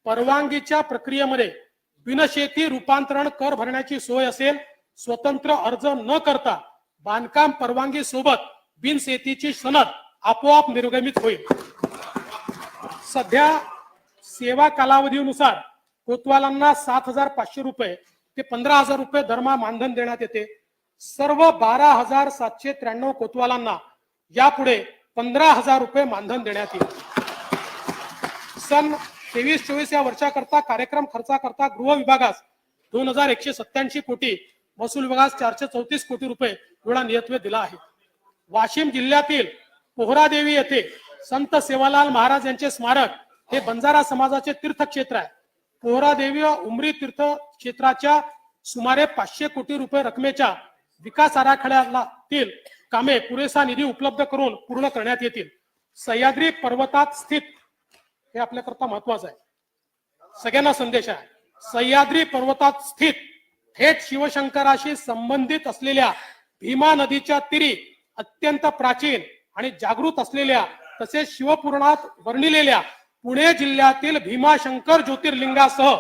परवानगीच्या प्रक्रियेमध्ये बिनशेती रूपांतरण कर भरण्याची सोय असेल. स्वतंत्र अर्ज न करता बांधकाम परवानगी सोबत बिनशेतीची सनद आपोआप निर्गमित होईल. सध्या सेवा कालावधीनुसार कोतवालांना 7,500 रुपये ते 15,000 रुपये दरमहा मानधन देण्यात येते. सर्व 12,793 कोतवालांना यापुढे 15,000 रुपये मानधन देण्यात येईल. सन 23-24 या वर्षाकरता कार्यक्रम खर्चाकरता गृह विभागास 2,187 कोटी, महसूल विभागास 434 कोटी रुपये एवढा नियतव्य दिला आहे. वाशिम जिल्ह्यातील पोहरादेवी येथे संत सेवालाल महाराज यांचे स्मारक हे बंजारा समाजाचे तीर्थक्षेत्र आहे. पोहरादेवी व उमरी तीर्थक्षेत्राच्या सुमारे 500 कोटी रुपये रकमेच्या विकास आराखड्यातील कामे पुरेसा निधी उपलब्ध करून पूर्ण करण्यात येतील. सह्याद्री पर्वतात स्थित, हे आपल्याकरता महत्वाचं आहे, सगळ्यांना संदेश आहे. सह्याद्री पर्वतात स्थित थेट शिवशंकराशी संबंधित असलेल्या भीमा नदीच्या तीरी अत्यंत प्राचीन आणि जागृत असलेल्या तसेच शिवपुराणात वर्णिलेल्या पुणे जिल्ह्यातील भीमाशंकर ज्योतिर्लिंगासह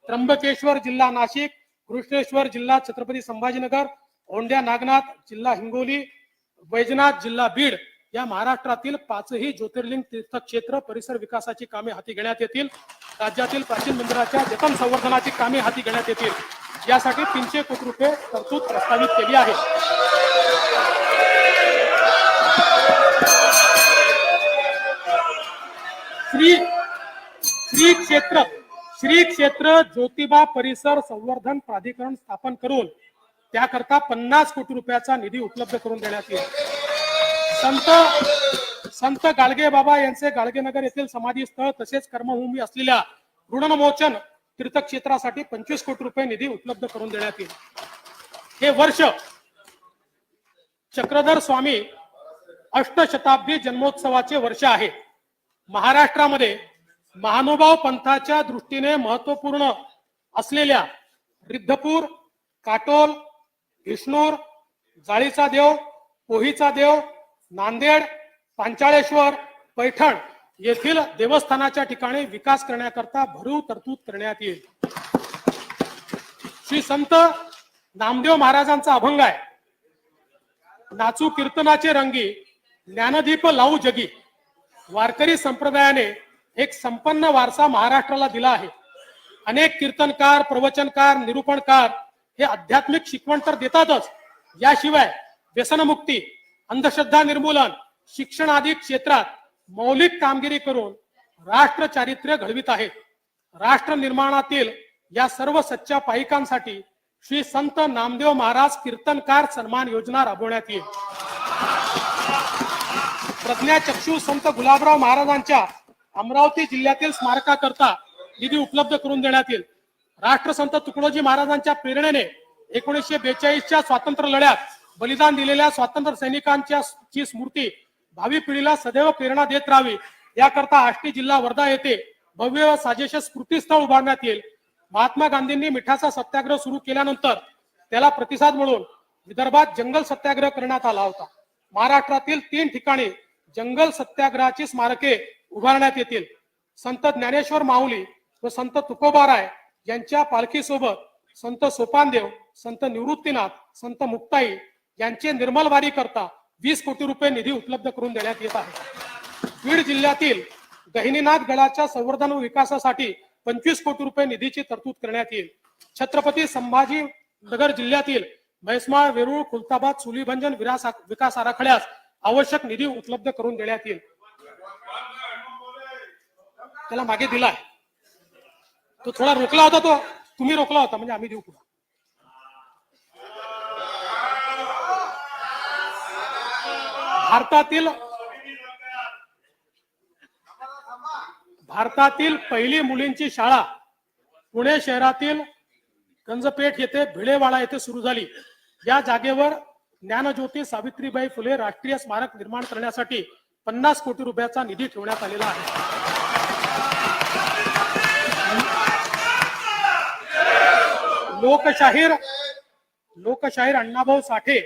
त्र्यंबकेश्वर जिल्हा नाशिक, कृष्णेश्वर जिल्हा छत्रपती संभाजीनगर, औंढ्या नागनाथ जिल्हा हिंगोली, वैजनाथ जिल्हा बीड या महाराष्ट्रातील 5ही ज्योतिर्लिंग तीर्थक्षेत्र परिसर विकासाची कामे हाती घेण्यात येतील. राज्यातील प्राचीन मंदिराच्या जतन संवर्धनाची कामे हाती घेण्यात येतील. यासाठी 300 कोटी रुपये तरतूद प्रस्तावित केली आहे. श्री क्षेत्र ज्योतिबा परिसर संवर्धन प्राधिकरण स्थापन करून त्याकरता 50 कोटी रुपयाचा निधी उपलब्ध करून देण्यात येईल. संत गाडगे बाबा यांचे गाडगेनगर येथील समाधी स्थळ तसेच कर्मभूमी असलेल्या ऋणमोचन तीर्थक्षेत्रासाठी 25 कोटी रुपये निधी उपलब्ध करून देण्यात येईल. हे वर्ष चक्रधर स्वामी अष्टशताब्दी जन्मोत्सवाचे वर्ष आहे. महाराष्ट्रामध्ये महानुभाव पंथाच्या दृष्टीने महत्वपूर्ण असलेल्या रिद्धपूर, काटोल, विष्णूर, जाळीचा देव, पोहीचा देव, नांदेड, पांचाळेश्वर, पैठण येथील देवस्थानाच्या ठिकाणी विकास करण्याकरता भरीव तरतूद करण्यात येईल. श्री संत नामदेव महाराजांचा अभंग आहे, नाचू कीर्तनाचे रंगी ज्ञानदीप लावू जगी. वारकरी संप्रदायाने एक संपन्न वारसा महाराष्ट्राला दिला आहे. अनेक कीर्तनकार, प्रवचनकार, निरूपणकार हे आध्यात्मिक शिकवण तर देतातच, याशिवाय व्यसनमुक्ती, अंधश्रद्धा निर्मूलन, शिक्षण आदी क्षेत्रात मौलिक कामगिरी करून राष्ट्र चारित्र्य घडवित आहेत. राष्ट्र निर्माणातील या सर्व सच्च्या पायिकांसाठी श्री संत नामदेव महाराज कीर्तनकार सन्मान योजना राबवण्यात येईल. प्रज्ञाचक्षू संत गुलाबराव महाराजांच्या अमरावती जिल्ह्यातील स्मारकाकरता निधी उपलब्ध करून देण्यात येईल. राष्ट्रसंत तुकडोजी महाराजांच्या प्रेरणेने 1942च्या स्वातंत्र्य लढ्यात बलिदान दिलेल्या स्वातंत्र्य सैनिकांची स्मृती भावी पिढीला सदैव प्रेरणा देत राहावी याकरता आष्टी जिल्हा वर्धा येथे भव्य व साजेश स्मृतीस्थळ उभारण्यात येईल. महात्मा गांधींनी मिठाचा सत्याग्रह सुरू केल्यानंतर त्याला प्रतिसाद म्हणून विदर्भात जंगल सत्याग्रह करण्यात आला होता. महाराष्ट्रातील 3 ठिकाणी जंगल सत्याग्रहाची स्मारके उभारण्यात येतील. संत ज्ञानेश्वर माऊली व संत तुकोबाराय यांच्या पालखीसोबत संत सोपानदेव, संत निवृत्तीनाथ, संत मुक्ताई यांचे निर्मलवारी करता 20 कोटी रुपये निधी उपलब्ध करून देण्यात येत आहे. बीड जिल्ह्यातील गहिनीनाथ गडाच्या संवर्धन व विकासासाठी 25 कोटी रुपये निधीची तरतूद करण्यात येईल. छत्रपती संभाजीनगर जिल्ह्यातील म्हैसमाळ, वेरूळ, खुलताबाद, सुलीभंजन विकास आराखड्यास आवश्यक निधी उपलब्ध करून देण्यात येईल. त्याला मागे दिलाय, तो थोडा रोखला होता, तो तुम्ही रोखला होता, म्हणजे आम्ही देऊ पुढे. भारतातील पहिली मुलींची शाळा पुणे शहरातील गंजपेठ येथे भिडेवाडा येथे सुरू झाली. या जागेवर ज्ञानज्योती सावित्रीबाई फुले राष्ट्रीय स्मारक निर्माण करण्यासाठी 50 कोटी रुपयाचा निधी ठेवण्यात आलेला आहे. लोकशाहीर अण्णाभाऊ साठे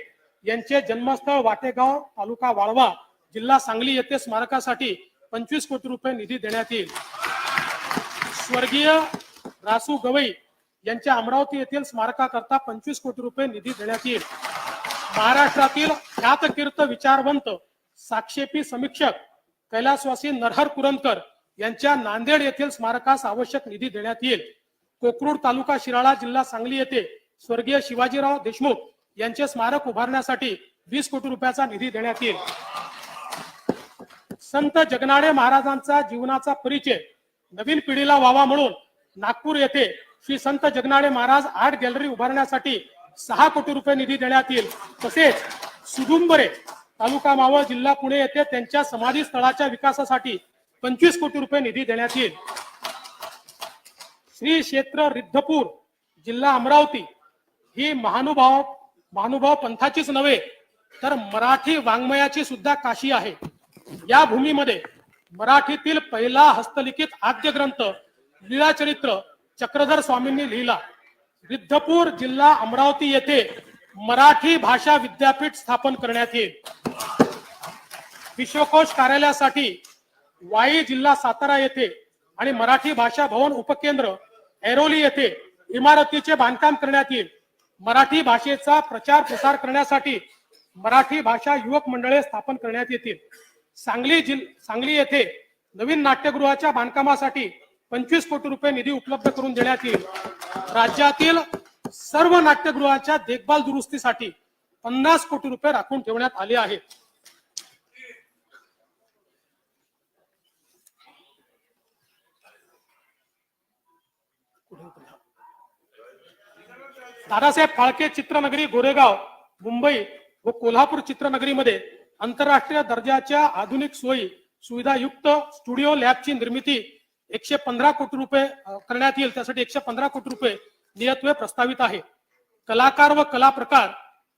यांचे जन्मस्थळ वाटेगाव, तालुका वाळवा, जिल्हा सांगली येथे स्मारकासाठी 25 कोटी रुपये निधी देण्यात येईल. स्वर्गीय रासू गवई यांच्या अमरावती येथील स्मारकाकरता 25 कोटी रुपये निधी देण्यात येईल. महाराष्ट्रातील ख्यातकीर्त विचारवंत साक्षेपी समीक्षक कैलासवासी नरहर कुरंदकर यांच्या नांदेड येथील स्मारकास आवश्यक निधी देण्यात येईल. कोकरूड तालुका शिराळा, जिल्हा सांगली येथे स्वर्गीय शिवाजीराव देशमुख यांचे स्मारक उभारण्यासाठी 20 कोटी रुपयाचा निधी देण्यात येईल. संत जगनाडे महाराजांचा जीवनाचा परिचय नवीन पिढीला व्हावा म्हणून नागपूर येथे श्री संत जगनाडे महाराज आर्ट गॅलरी उभारण्यासाठी 6 कोटी रुपये निधी देण्यात येईल. तसेच सुदुंबरे, तालुका मावळ, जिल्हा पुणे येथे त्यांच्या समाधी स्थळाच्या विकासासाठी 25 कोटी रुपये निधी देण्यात येईल. श्री क्षेत्र रिद्धपूर, जिल्हा अमरावती ही महानुभाव पंथाचीच नव्हे तर मराठी वाङ्मयाची सुद्धा काशी आहे. या भूमीमध्ये मराठीतील पहिला हस्तलिखित आद्य ग्रंथ लीळाचरित्र चक्रधर स्वामींनी लिहिला. रिद्धपूर, जिल्हा अमरावती येथे मराठी भाषा विद्यापीठ स्थापन करण्यात येईल. विश्वकोश कार्यालयासाठी वाई, जिल्हा सातारा येथे आणि मराठी भाषा भवन उपकेंद्र ऐरोली येथे इमारतीचे बांधकाम करण्यात येईल. मराठी भाषेचा प्रचार प्रसार करण्यासाठी मराठी भाषा युवक मंडळे स्थापन करण्यात येतील. सांगली येथे नवीन नाट्यगृहाच्या बांधकामासाठी 25 कोटी रुपये निधी उपलब्ध करून देण्यात येईल. राज्यातील सर्व नाट्यगृहाच्या देखभाल दुरुस्तीसाठी 50 कोटी रुपये राखून ठेवण्यात आले आहेत. दादासाहेब फाळके चित्रनगरी गोरेगाव, मुंबई व कोल्हापूर चित्रनगरीमध्ये आंतरराष्ट्रीय दर्जाच्या आधुनिक सोयी सुविधायुक्त स्टुडिओ लॅबची निर्मिती 115 कोटी रुपये करण्यात येईल. त्यासाठी 115 कोटी रुपये नियतव्यय प्रस्तावित आहे. कलाकार व कला प्रकार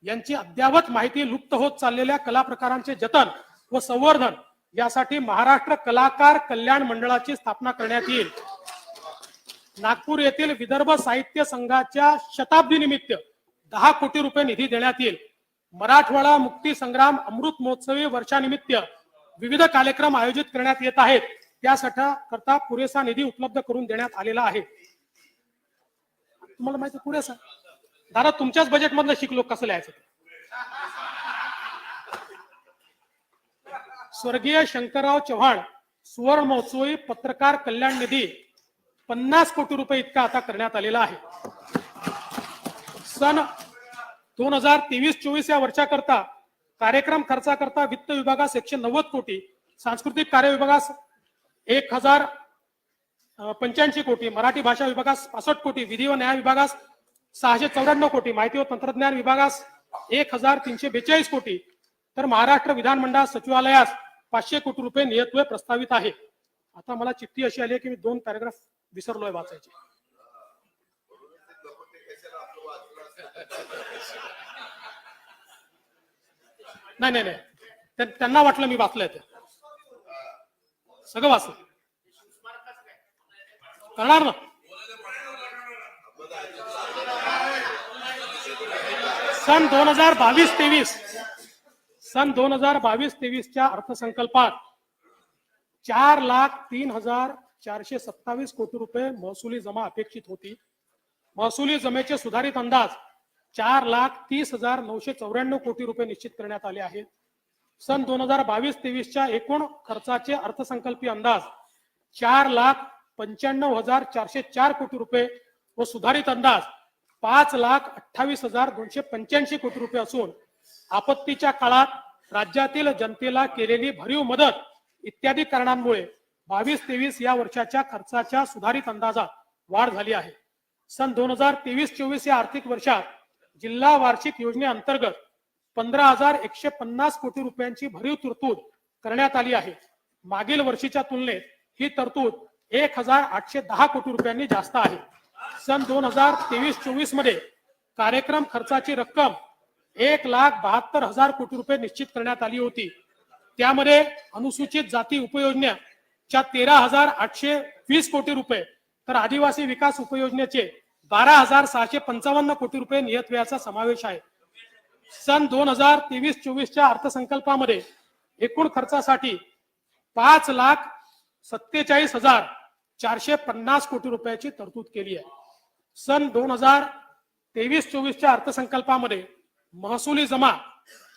यांची अद्यावत माहिती लुप्त होत चाललेल्या कला प्रकारांचे जतन व संवर्धन यासाठी महाराष्ट्र कलाकार कल्याण मंडळाची स्थापना करण्यात येईल. नागपूर येथील विदर्भ साहित्य संघाच्या शताब्दी निमित्त 10 कोटी रुपये निधी देण्यात येईल. मराठवाडा मुक्ती संग्राम अमृत महोत्सवी वर्षानिमित्त विविध कार्यक्रम आयोजित करण्यात येत आहेत. त्यासाठी करता पुरेसा निधी उपलब्ध करून देण्यात आलेला आहे. तुम्हाला माहिती पुरेसा दादा तुमच्याच बजेट मधलं शिकलो कसं लिहायचं. स्वर्गीय शंकरराव चव्हाण सुवर्ण महोत्सवी पत्रकार कल्याण निधी 50 कोटी रुपये इतका आता करण्यात आलेला आहे. सन 2023-24 या वर्षाकरता कार्यक्रम खर्चाकरता वित्त विभागास 190 कोटी, सांस्कृतिक कार्य विभागास 1085 कोटी, मराठी भाषा विभागास 65 कोटी, विधी व न्याय विभागास 694 कोटी, माहिती व तंत्रज्ञान विभागास 1342 कोटी, तर महाराष्ट्र विधानमंडळ सचिवालयास 500 कोटी रुपये नियतव्यय प्रस्तावित आहे. आता मला चिठ्ठी अशी आली की मी 2 पॅराग्राफ विसरलोय वाचायचे. नाही त्यांना वाटलं मी वाचलंय ते सगळं वाचलं करणार ना. सन 2022-23च्या अर्थसंकल्पात 4,03,427 कोटी रुपये महसुली जमा अपेक्षित होती. महसुली जमेचे सुधारित अंदाज 4,30,994 कोटी रुपये निश्चित करण्यात आले आहेत. सन 2022-23च्या एकूण खर्चाचे अर्थसंकल्पीय अंदाज 4,95,404 कोटी रुपये व सुधारित अंदाज 5,28,285 कोटी रुपये असून आपत्तीच्या काळात राज्यातील जनतेला केलेली भरीव मदत इत्यादी कारणांमुळे 22-23 या वर्षाच्या खर्चाच्या सुधारित अंदाजात वाढ झाली आहे. सन 2023-24 या आर्थिक वर्षात जिल्हा वार्षिक योजनेअंतर्गत 15,150 कोटी रुपयांची भरीव तरतूद करण्यात आली आहे. मागील वर्षीच्या तुलनेत ही तरतूद 1,810 कोटी रुपयांनी जास्त आहे. सन 2023-24 मध्ये कार्यक्रम खर्चाची रक्कम 1,72,000 कोटी रुपये निश्चित करण्यात आली होती। त्यामध्ये अनुसूचित जाती उपयोजनेच्या 13,820 कोटी रुपये तर आदिवासी विकास उपयोजनेचे 12,655 कोटी रुपये नियत व्ययाचा समावेश आहे। सन 2023-24च्या अर्थसंकल्पामध्ये एकूण खर्चासाठी 5,47,450 कोटी रुपयाची तरतूद केली आहे। सन 2023-24च्या अर्थसंकल्पामध्ये महसुली जमा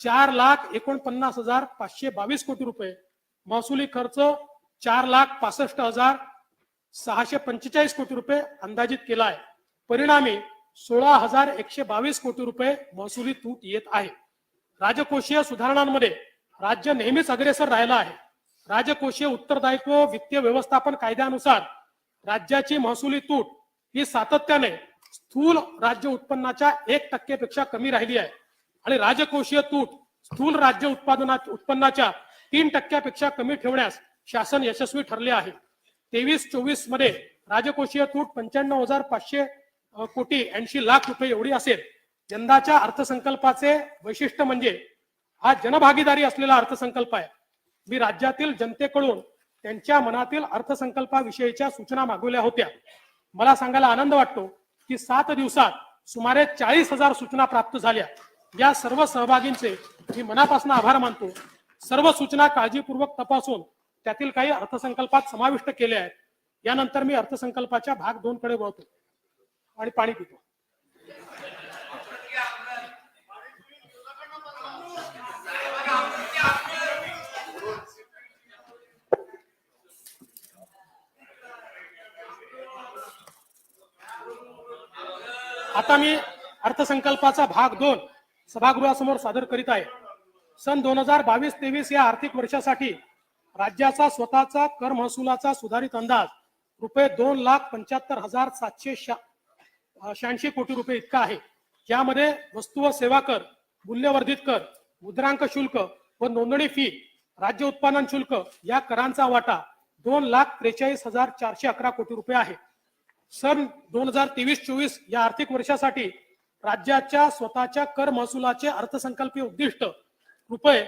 4,49,522 कोटी रुपये, महसुली खर्च 4,65,645 कोटी रुपये अंदाजित केला आहे। परिणामी 16,122 कोटी रुपये महसुली तूट येत आहे। राजकोषीय सुधारणांमध्ये राज्य नेहमीच अग्रेसर राहिला आहे। राजकोषीय उत्तरदायित्व वित्तीय व्यवस्थापन कायद्यानुसार राज्याची महसुली तूट ही सातत्याने स्थूल राज्य उत्पन्नाच्या 1% पेक्षा कमी राहिली आहे आणि राजकोषीय तूट स्थूल राज्य उत्पन्नाच्या 3% पेक्षा कमी ठेवण्यास शासन यशस्वी ठरले आहे। 23-24 मध्ये राजकोषीय तूट 95,500 कोटी 80 लाख रुपये एवढी असेल। यंदाच्या अर्थसंकल्पाचे वैशिष्ट्य म्हणजे हा जनभागीदारी असलेला अर्थसंकल्प आहे। मी राज्यातील जनतेकडून त्यांच्या मनातील अर्थसंकल्पाविषयीच्या सूचना मागवल्या होत्या। मला सांगायला आनंद वाटतो की 7 दिवसात सुमारे 40,000 सूचना प्राप्त झाल्या। या सर्व सहभागींचे मी मनापासून आभार मानतो। सर्व सूचना काळजीपूर्वक तपासून त्यातील काही अर्थसंकल्पात समाविष्ट केल्या आहेत। यानंतर मी अर्थसंकल्पाच्या भाग 2 कडे वळतो आणि पाणी पितो। आता मी अर्थसंकल्पाचा भाग 2 सभागृहासमोर सादर करीत आहे। सन 2022-23 या आर्थिक वर्षासाठी राज्याचा स्वतःचा कर महसुलाचा सुधारित अंदाज रुपये 2,75,786 कोटी रुपये इतका आहे। यामध्ये वस्तू व सेवा कर, मूल्यवर्धित कर, मुद्रांक शुल्क व नोंदणी फी, राज्य उत्पादन शुल्क या करांचा वाटा 2,43,411 कोटी रुपये आहे। सन 2023-24 या आर्थिक वर्षासाठी राज्याच्या स्वतःच्या कर महसुलाचे अर्थसंकल्पीय उद्दिष्ट रुपये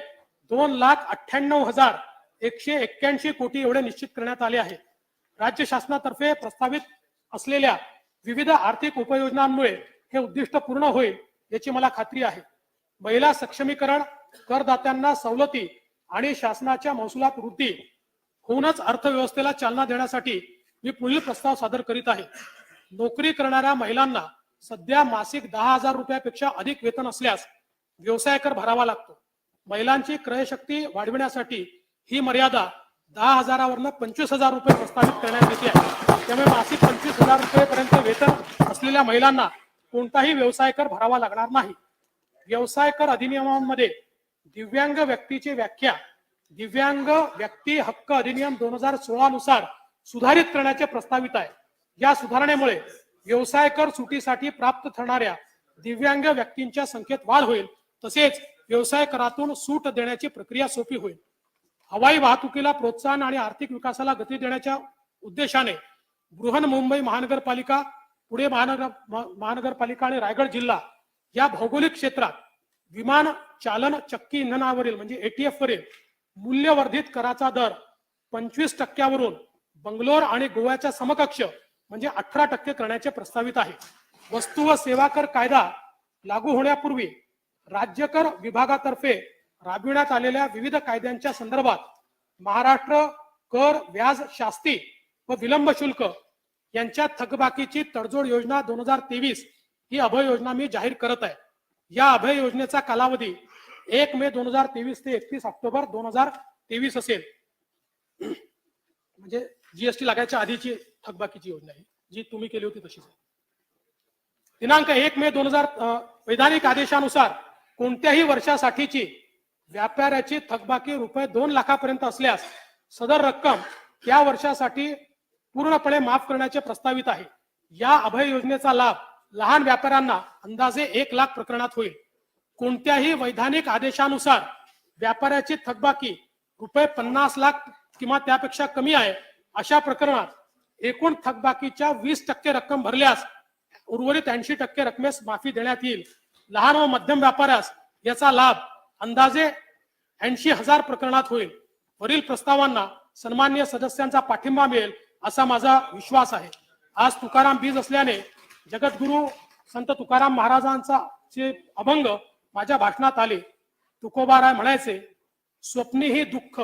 2,98,181 कोटी एवढे निश्चित करण्यात आले आहे। राज्य शासनातर्फे प्रस्तावित असलेल्या विविध आर्थिक उपयोजनांमुळे हे उद्दिष्ट पूर्ण होईल याची मला खात्री आहे। महिला सक्षमीकरण, करदात्यांना सवलती आणि शासनाच्या महसुलात वृद्धी होऊनच अर्थव्यवस्थेला चालना देण्यासाठी मी पुढील प्रस्ताव सादर करीत आहे। नोकरी करणाऱ्या महिलांना सध्या मासिक 10,000 रुपयापेक्षा अधिक वेतन असल्यास व्यवसाय कर भरावा लागतो। महिलांची क्रयशक्ती वाढविण्यासाठी ही मर्यादा 10,000वरून 25,000 रुपये प्रस्तावित करण्यात येते आहे। त्यामुळे मासिक 25,000 रुपयेपर्यंत वेतन असलेल्या महिलांना कोणताही व्यवसाय कर भरावा लागणार नाही। व्यवसाय कर अधिनियमांमध्ये दिव्यांग व्यक्तीची व्याख्या दिव्यांग व्यक्ती हक्क अधिनियम 2016 नुसार सुधारित करण्याचे प्रस्तावित आहे। या सुधारणेमुळे व्यवसाय कर सुटीसाठी प्राप्त ठरणाऱ्या दिव्यांग व्यक्तींच्या संख्येत वाढ होईल, तसेच व्यवसाय करातून सूट देण्याची प्रक्रिया सोपी होईल। हवाई वाहतुकीला प्रोत्साहन आणि आर्थिक विकासाला गती देण्याच्या उद्देशाने बृहन्मुंबई महानगरपालिका, पुणे महानगरपालिका आणि रायगड जिल्हा या भौगोलिक क्षेत्रात विमान चालन चक्की इंधनावरील म्हणजे ATF वरील मूल्यवर्धित कराचा दर 25% बंगलोर आणि गोव्याच्या समकक्ष म्हणजे 18% करण्याचे प्रस्तावित आहे। वस्तू व सेवा कर कायदा लागू होण्यापूर्वी राज्य कर विभागातर्फे राबविण्यात आलेल्या विविध कायद्यांच्या संदर्भात महाराष्ट्र कर व्याज शास्ती व विलंब शुल्क यांच्या थकबाकीची तडजोड योजना 2023 ही अभय योजना मी जाहीर करत आहे। या अभय योजनेचा कालावधी 1 मे 2023 ते 31 ऑक्टोबर 2023 असेल। म्हणजे जीएसटी लागायच्या आधीची थकबाकीची योजना आहे, जी तुम्ही केली होती तशीच आहे। दिनांक 1 मे 2000 वैधानिक आदेशानुसार कोणत्याही वर्षासाठीची व्यापाऱ्याची थकबाकी रुपये 2 लाखापर्यंत असल्यास सदर रक्कम त्या वर्षासाठी पूर्णपणे माफ करण्याचे प्रस्तावित आहे। या अभय योजनेचा लाभ लहान व्यापाऱ्यांना अंदाजे 1 लाख प्रकरणात होईल। कोणत्याही वैधानिक आदेशानुसार व्यापाऱ्याची थकबाकी रुपये 50 लाख किंवा त्यापेक्षा कमी आहे, अशा प्रकरणात एकूण थकबाकीच्या 20% रक्कम भरल्यास उर्वरित 80% रकमेस माफी देण्यात येईल। लहान व मध्यम व्यापाऱ्यास याचा लाभ अंदाजे 80,000 प्रकरणात होईल. वरील प्रस्तावांना सन्माननीय सदस्यांचा पाठिंबा मिळेल असा माझा विश्वास आहे. आज तुकाराम बीज असल्याने जगद्गुरु संत तुकाराम महाराजांचा चे अभंग माझ्या भाषणात आले. तुकोबाराय म्हणायचे, स्वप्नी ही दुःख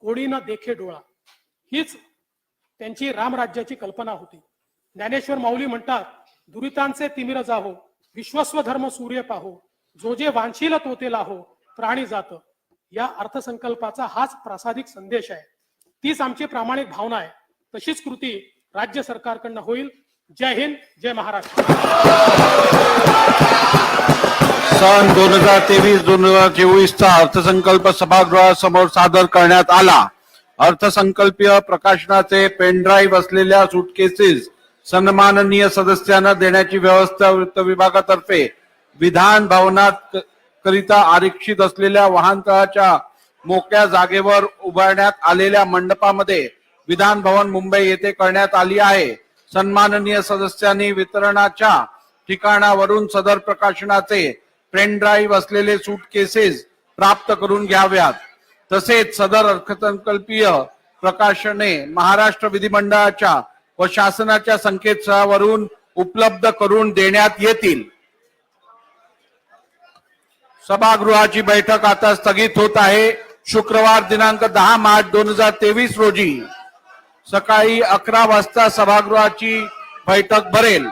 कोणी न देखे डोळा. हीच त्यांची रामराज्याची कल्पना होती. ज्ञानेश्वर माऊली म्हणतात, दुरितांचे तिमिर जाहो, विश्वस्व धर्म सूर्य पाहो, जो जे वांछील तो ते लाहो, प्राणी जात. या अर्थसंकल्पाचा हाच प्रासादिक संदेश आहे. तीच आमची प्रामाणिक भावना आहे. तशीच कृती राज्य सरकारकडनं होईल. जय हिंद, जय महाराष्ट्र. सन 2023-2024 अर्थसंकल्प सभागृहासमोर सादर करण्यात आला. अर्थसंकल्पीय प्रकाशनाचे पेनड्राईव्ह असलेल्या सुटकेसेस सन्माननीय सदस्यांना देण्याची व्यवस्था वित्त विभागातर्फे विधान भवनात करिता आरक्षित असलेल्या वाहनतळाच्या मोकळ्या जागेवर उभारण्यात आलेल्या मंडपामध्ये विधान भवन मुंबई येथे करण्यात आली आहे. सन्माननीय सदस्यांनी वितरणाच्या ठिकाणावरून सदर प्रकाशनाचे पेनड्राईव्ह असलेले सूटकेसेस प्राप्त करून घ्याव्यात. तसेच सदर अर्थसंकल्पीय प्रकाशने महाराष्ट्र विधिमंडळाच्या व शासनाच्या संकेतस्थळावरून उपलब्ध करून देण्यात येतील. सभागृहाची बैठक आता स्थगित होत आहे. शुक्रवार दिनांक 10 मार्च 2023 रोजी सकाळी 11 वाजता सभागृहाची बैठक भरेल.